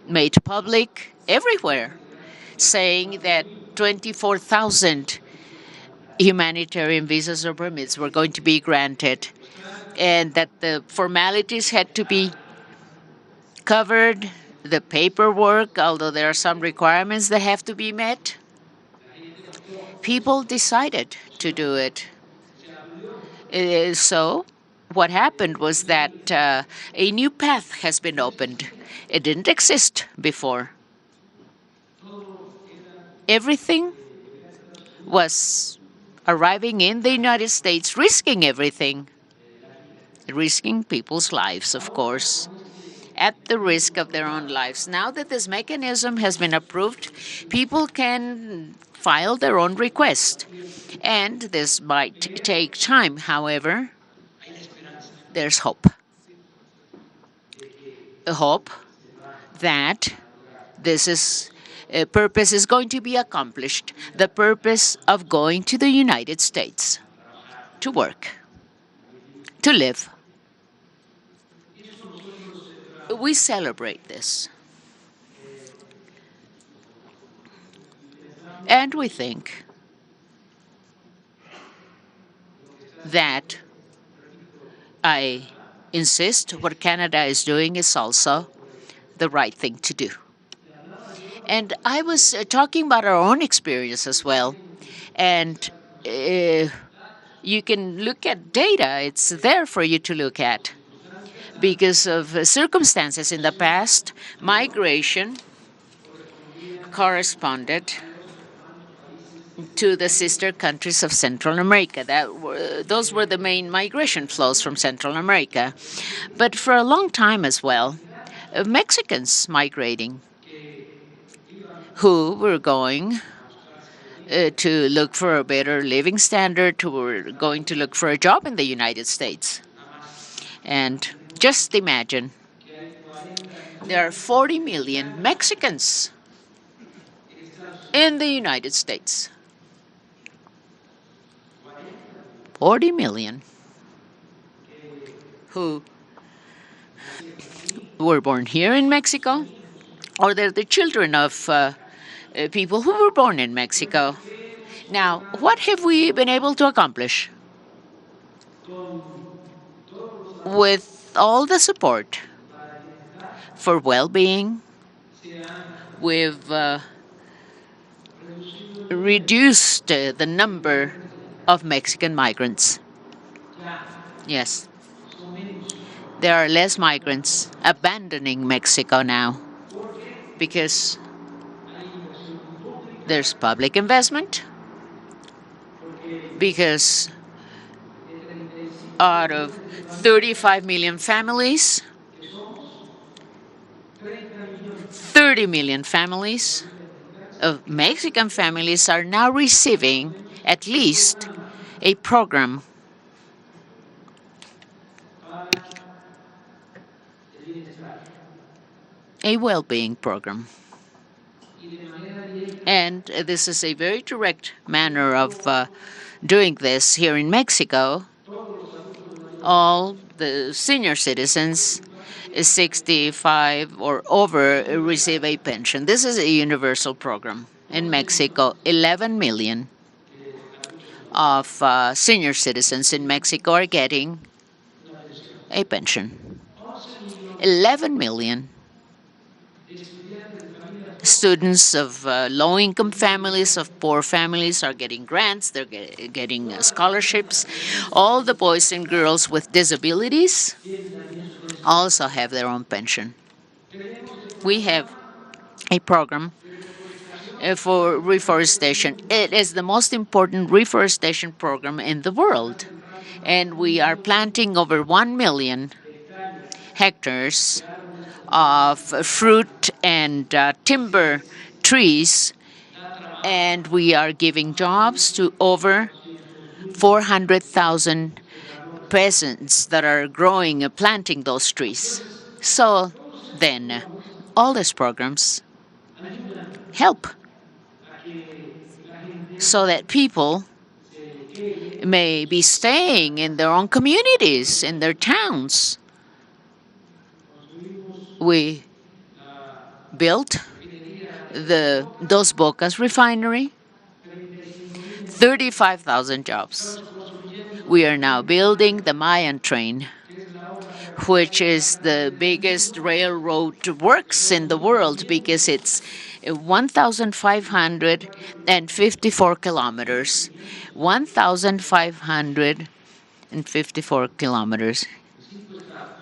made public everywhere, saying that 24,000 humanitarian visas or permits were going to be granted, and that the formalities had to be covered, the paperwork, although there are some requirements that have to be met. People decided to do it. So what happened was that a new path has been opened. It didn't exist before. Everything was arriving in the United States, risking everything, risking people's lives, of course, at the risk of their own lives. Now that this mechanism has been approved, people can file their own request. And this might take time. However, there's hope. A hope that this purpose is going to be accomplished, the purpose of going to the United States to work, to live. We celebrate this. And we think that, I insist, what Canada is doing is also the right thing to do. And I was talking about our own experience as well. And you can look at data. It's there for you to look at. Because of circumstances in the past, migration corresponded to the sister countries of Central America. Those were the main migration flows from Central America. But for a long time as well, Mexicans migrating who were going to look for a better living standard, who were going to look for a job in the United States. And just imagine, there are 40 million Mexicans in the United States. 40 million who were born here in Mexico, or they're the children of people who were born in Mexico. Now, what have we been able to accomplish? With all the support for well-being, we've reduced the number of Mexican migrants. Yes, there are less migrants abandoning Mexico now because there's public investment, because out of 35 million families, 30 million families of Mexican families are now receiving at least a program, a well-being program. And this is a very direct manner of doing this here in Mexico. All the senior citizens 65 or over receive a pension. This is a universal program. In Mexico, 11 million of senior citizens in Mexico are getting a pension. 11 million students of low-income families, of poor families, are getting grants. They're getting scholarships. All the boys and girls with disabilities also have their own pension. We have a program for reforestation. It is the most important reforestation program in the world. And we are planting over 1 million hectares of fruit and timber trees, and we are giving jobs to over 400,000 peasants that are growing and planting those trees. So then, all these programs help so that people may be staying in their own communities, in their towns. We built the Dos Bocas refinery, 35,000 jobs. We are now building the Mayan train, which is the biggest railroad works in the world because it's 1,554 kilometers. 1,554 kilometers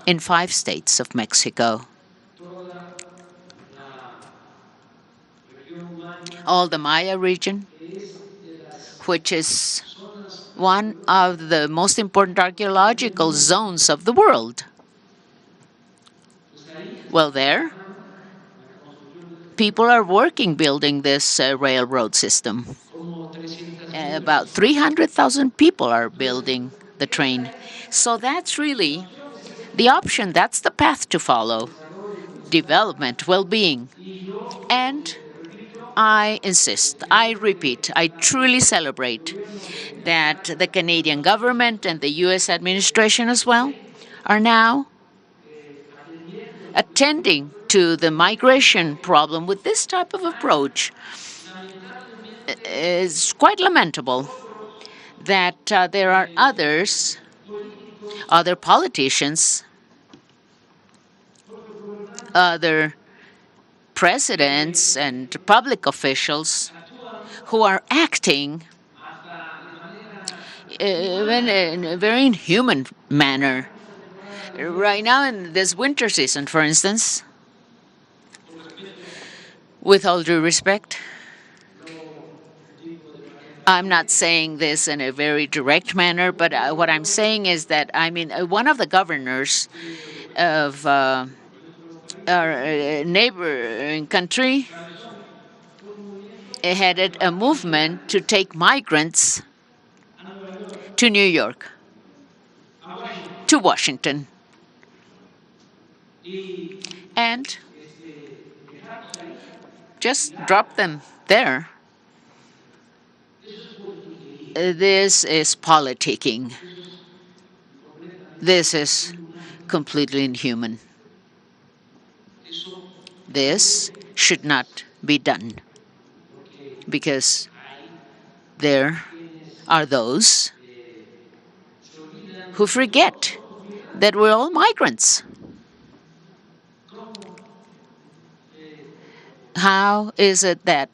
in 5 states of Mexico. All the Maya region, which is one of the most important archaeological zones of the world. Well, there, people are working building this railroad system. About 300,000 people are building the train. So that's really the option. That's the path to follow. Development, well-being. And I insist, I repeat, I truly celebrate that the Canadian government and the U.S. administration as well are now attending to the migration problem with this type of approach. It's quite lamentable that there are other politicians, other presidents and public officials who are acting even in a very inhuman manner. Right now in this winter season, for instance, with all due respect, I'm not saying this in a very direct manner, but what I'm saying is that, one of the governors of our neighboring country headed a movement to take migrants to New York, to Washington. and just drop them there. This is politicking. This is completely inhuman. This should not be done because there are those who forget that we're all migrants. How is it that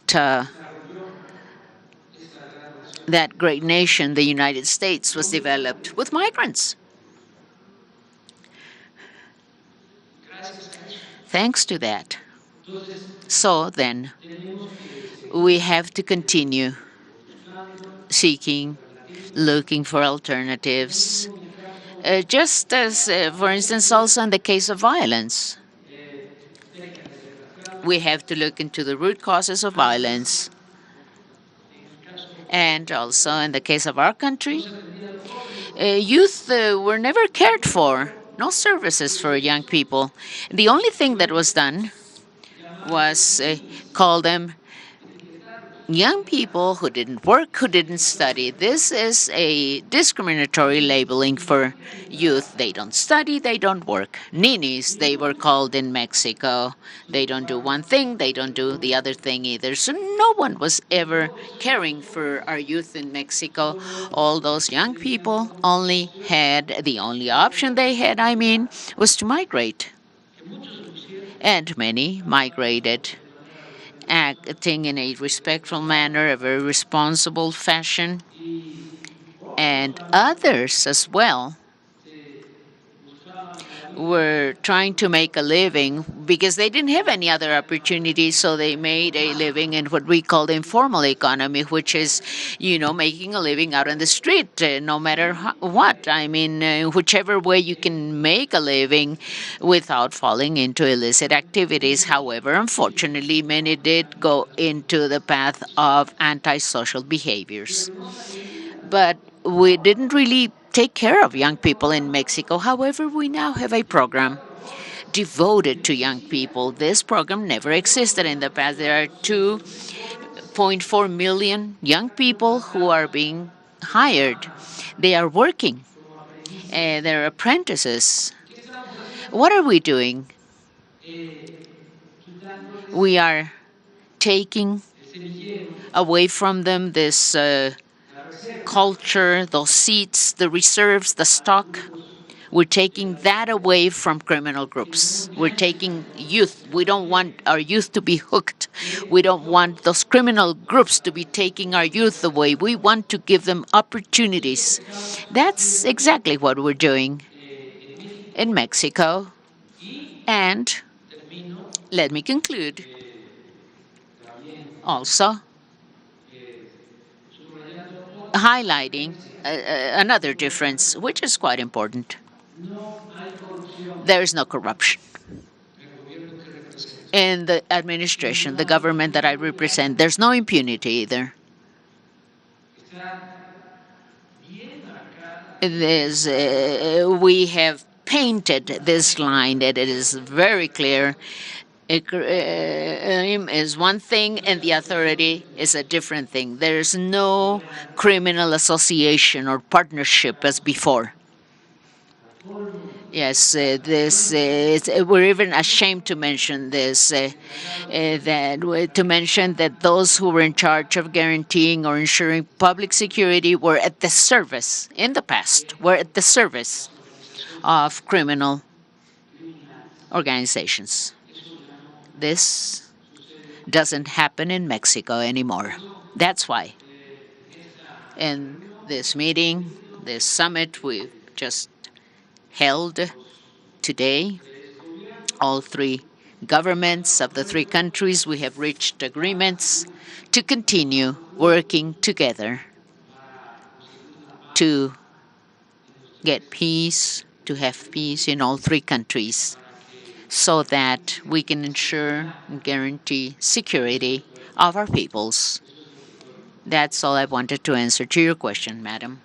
that great nation, the United States, was developed with migrants? Thanks to that. So then, we have to continue seeking, looking for alternatives, just as, for instance, also in the case of violence. We have to look into the root causes of violence. And also, in the case of our country, youth were never cared for, no services for young people. The only thing that was done was call them young people who didn't work, who didn't study. This is a discriminatory labeling for youth. They don't study, they don't work. Ninis, they were called in Mexico. They don't do one thing, they don't do the other thing either. So no one was ever caring for our youth in Mexico. All those young people only had, the only option they had, was to migrate. And many migrated, acting in a respectful manner, a very responsible fashion, and others as well were trying to make a living because they didn't have any other opportunities, so they made a living in what we call the informal economy, which is, making a living out on the street, no matter what. Whichever way you can make a living without falling into illicit activities. However, unfortunately, many did go into the path of antisocial behaviors. But we didn't really take care of young people in Mexico. However, we now have a program devoted to young people. This program never existed in the past. There are 2.4 million young people who are being hired. They are working. They're apprentices. What are we doing? We are taking away from them this culture, those seats, the reserves, the stock. We're taking that away from criminal groups. We're taking youth. We don't want our youth to be hooked. We don't want those criminal groups to be taking our youth away. We want to give them opportunities. That's exactly what we're doing in Mexico. And let me conclude also highlighting another difference, which is quite important. There is no corruption. In the administration, the government that I represent, there's no impunity either. We have painted this line that it is very clear. Is one thing and the authority is a different thing. There's no criminal association or partnership as before. Yes, we're even ashamed to mention this, to mention that those who were in charge of guaranteeing or ensuring public security were at the service, in the past, were at the service of criminal organizations. This doesn't happen in Mexico anymore. That's why in this meeting, this summit we just held today, all three governments of the three countries, we have reached agreements to continue working together to get peace, to have peace in all three countries, so that we can ensure and guarantee security of our peoples. That's all I wanted to answer to your question, madam.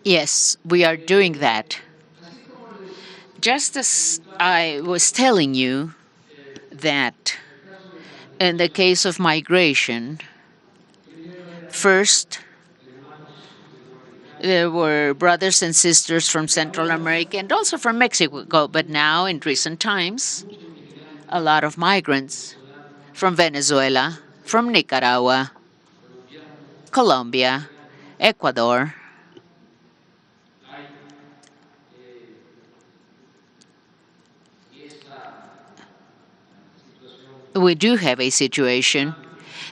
Yes, we are doing that. Just as I was telling you that in the case of migration, first there were brothers and sisters from Central America and also from Mexico, but now in recent times, a lot of migrants from Venezuela, from Nicaragua, Colombia, Ecuador. We do have a situation.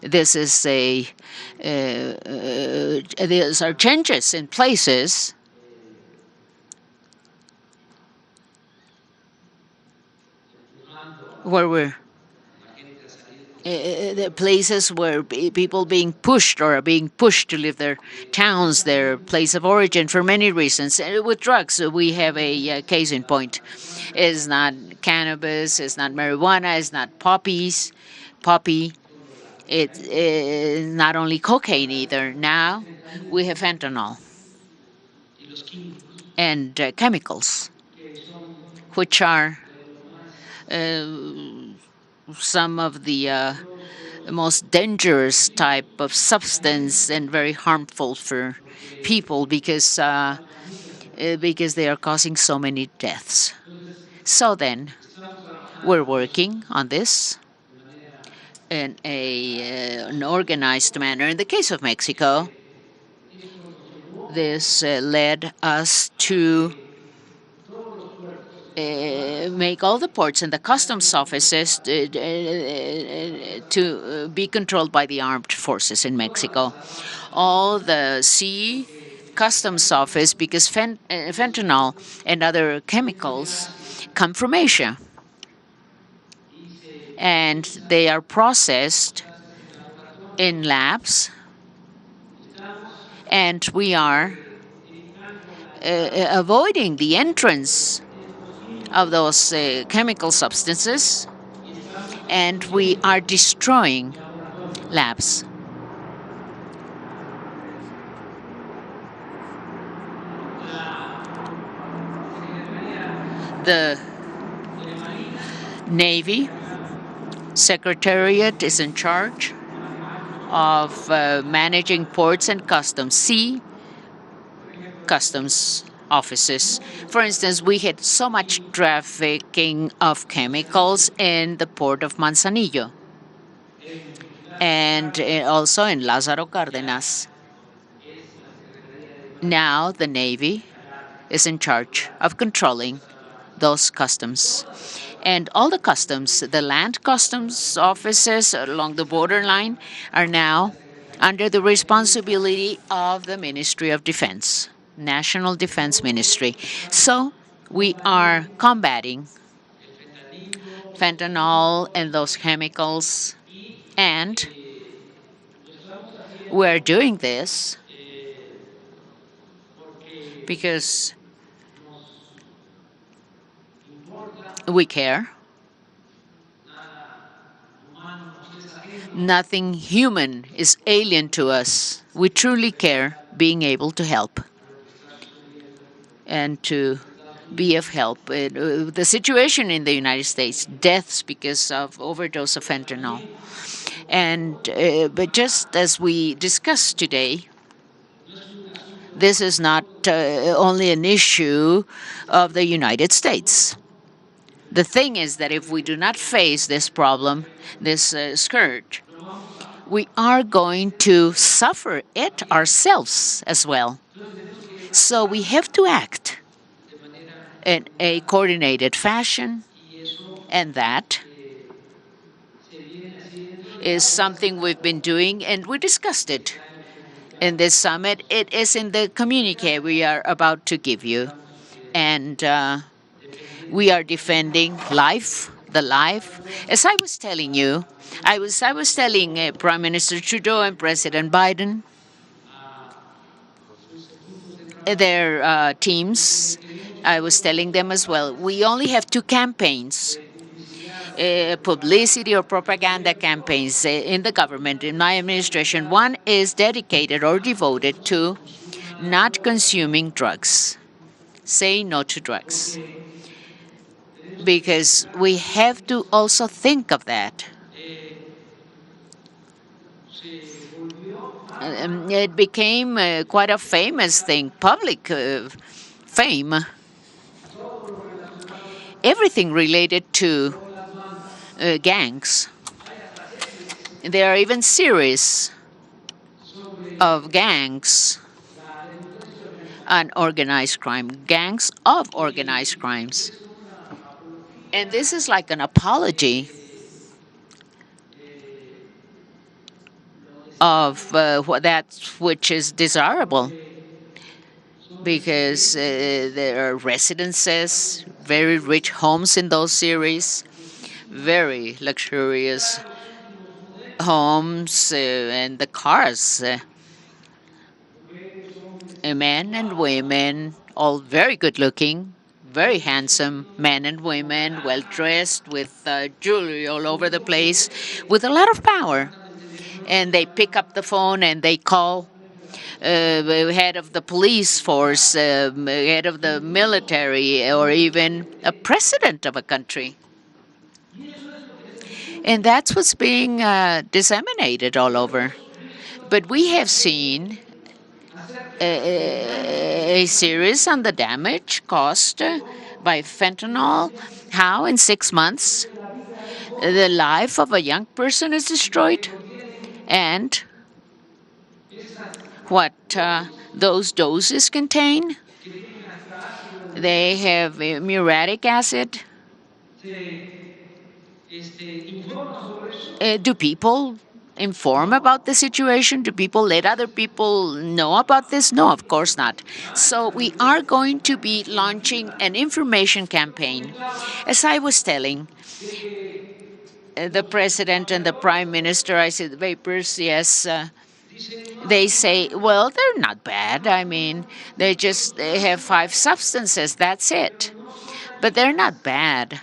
This is these are changes in places where we're the places where people being pushed or are being pushed to leave their towns, their place of origin for many reasons. With drugs, we have a case in point. It's not cannabis, it's not marijuana, it's not poppy. It's not only cocaine either. Now we have fentanyl and chemicals, which are uh, some of the most dangerous type of substance and very harmful for people because they are causing so many deaths. So then, we're working on this in an organized manner. In the case of Mexico, this led us to make all the ports and the customs offices to be controlled by the armed forces in Mexico. All the sea customs office, because fentanyl and other chemicals come from Asia, and they are processed in labs, and we are avoiding the entrance of those chemical substances, and we are destroying labs. The Navy Secretariat is in charge of managing ports and customs, sea customs offices. For instance, we had so much trafficking of chemicals in the port of Manzanillo and also in Lázaro Cárdenas. Now the Navy is in charge of controlling those customs. And all the customs, the land customs offices along the borderline, are now under the responsibility of the Ministry of Defense, National Defense Ministry. So we are combating fentanyl and those chemicals, and we're doing this because we care. Nothing human is alien to us. We truly care being able to help and to be of help. The situation in the United States, deaths because of overdose of fentanyl. And but just as we discussed today, this is not only an issue of the United States. The thing is that if we do not face this problem, this scourge, we are going to suffer it ourselves as well. So we have to act in a coordinated fashion, and that is something we've been doing, and we discussed it in this summit. It is in the communique we are about to give you. And we are defending life, the life. As I was telling you, I was telling Prime Minister Trudeau and President Biden, their teams, I was telling them as well, we only have two campaigns, publicity or propaganda campaigns in the government, in my administration. One is dedicated or devoted to not consuming drugs. Say no to drugs. Because we have to also think of that. It became quite a famous thing, public fame. Everything related to gangs. There are even series of gangs and organized crime, gangs of organized crimes. And this is like an apology of that which is desirable, because there are residences, very rich homes in those series, very luxurious homes, and the cars. Men and women, all very good looking, very handsome men and women, well dressed, with jewelry all over the place, with a lot of power. And they pick up the phone and they call head of the police force, head of the military, or even a president of a country. And that's what's being disseminated all over. But we have seen a series on the damage caused by fentanyl, how in 6 months the life of a young person is destroyed, and what those doses contain. They have muriatic acid. Do people inform about the situation? Do people let other people know about this? No, of course not. So we are going to be launching an information campaign. As I was telling the president and the prime minister, I said, vapors, yes. They say, well, they're not bad. I mean, they have 5 substances. That's it. But they're not bad.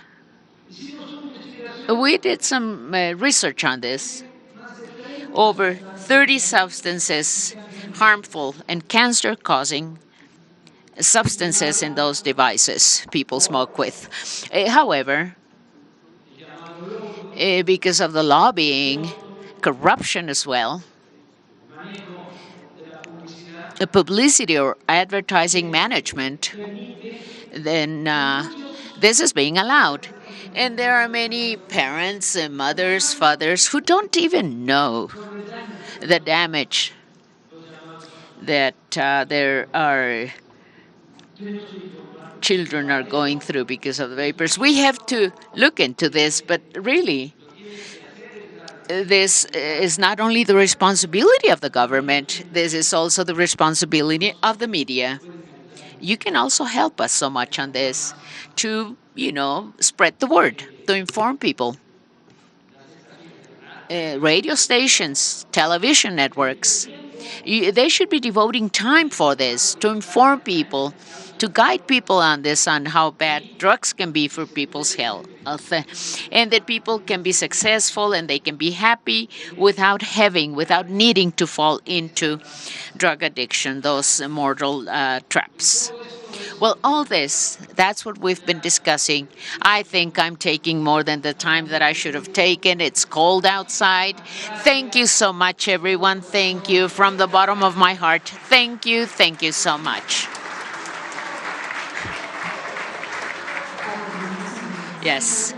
We did some research on this. Over 30 substances, harmful and cancer-causing substances in those devices people smoke with. However, because of the lobbying, corruption as well, publicity or advertising management, then this is being allowed. And there are many parents, mothers, fathers who don't even know the damage that there are children are going through because of the vapors. We have to look into this, but really, this is not only the responsibility of the government, this is also the responsibility of the media. You can also help us so much on this to, spread the word, to inform people. Radio stations, television networks, they should be devoting time for this, to inform people, to guide people on this, on how bad drugs can be for people's health, and that people can be successful and they can be happy without needing to fall into drug addiction, those mortal traps. Well, all this, that's what we've been discussing. I think I'm taking more than the time that I should have taken. It's cold outside. Thank you so much, everyone. Thank you from the bottom of my heart. Thank you. Thank you so much. Yes.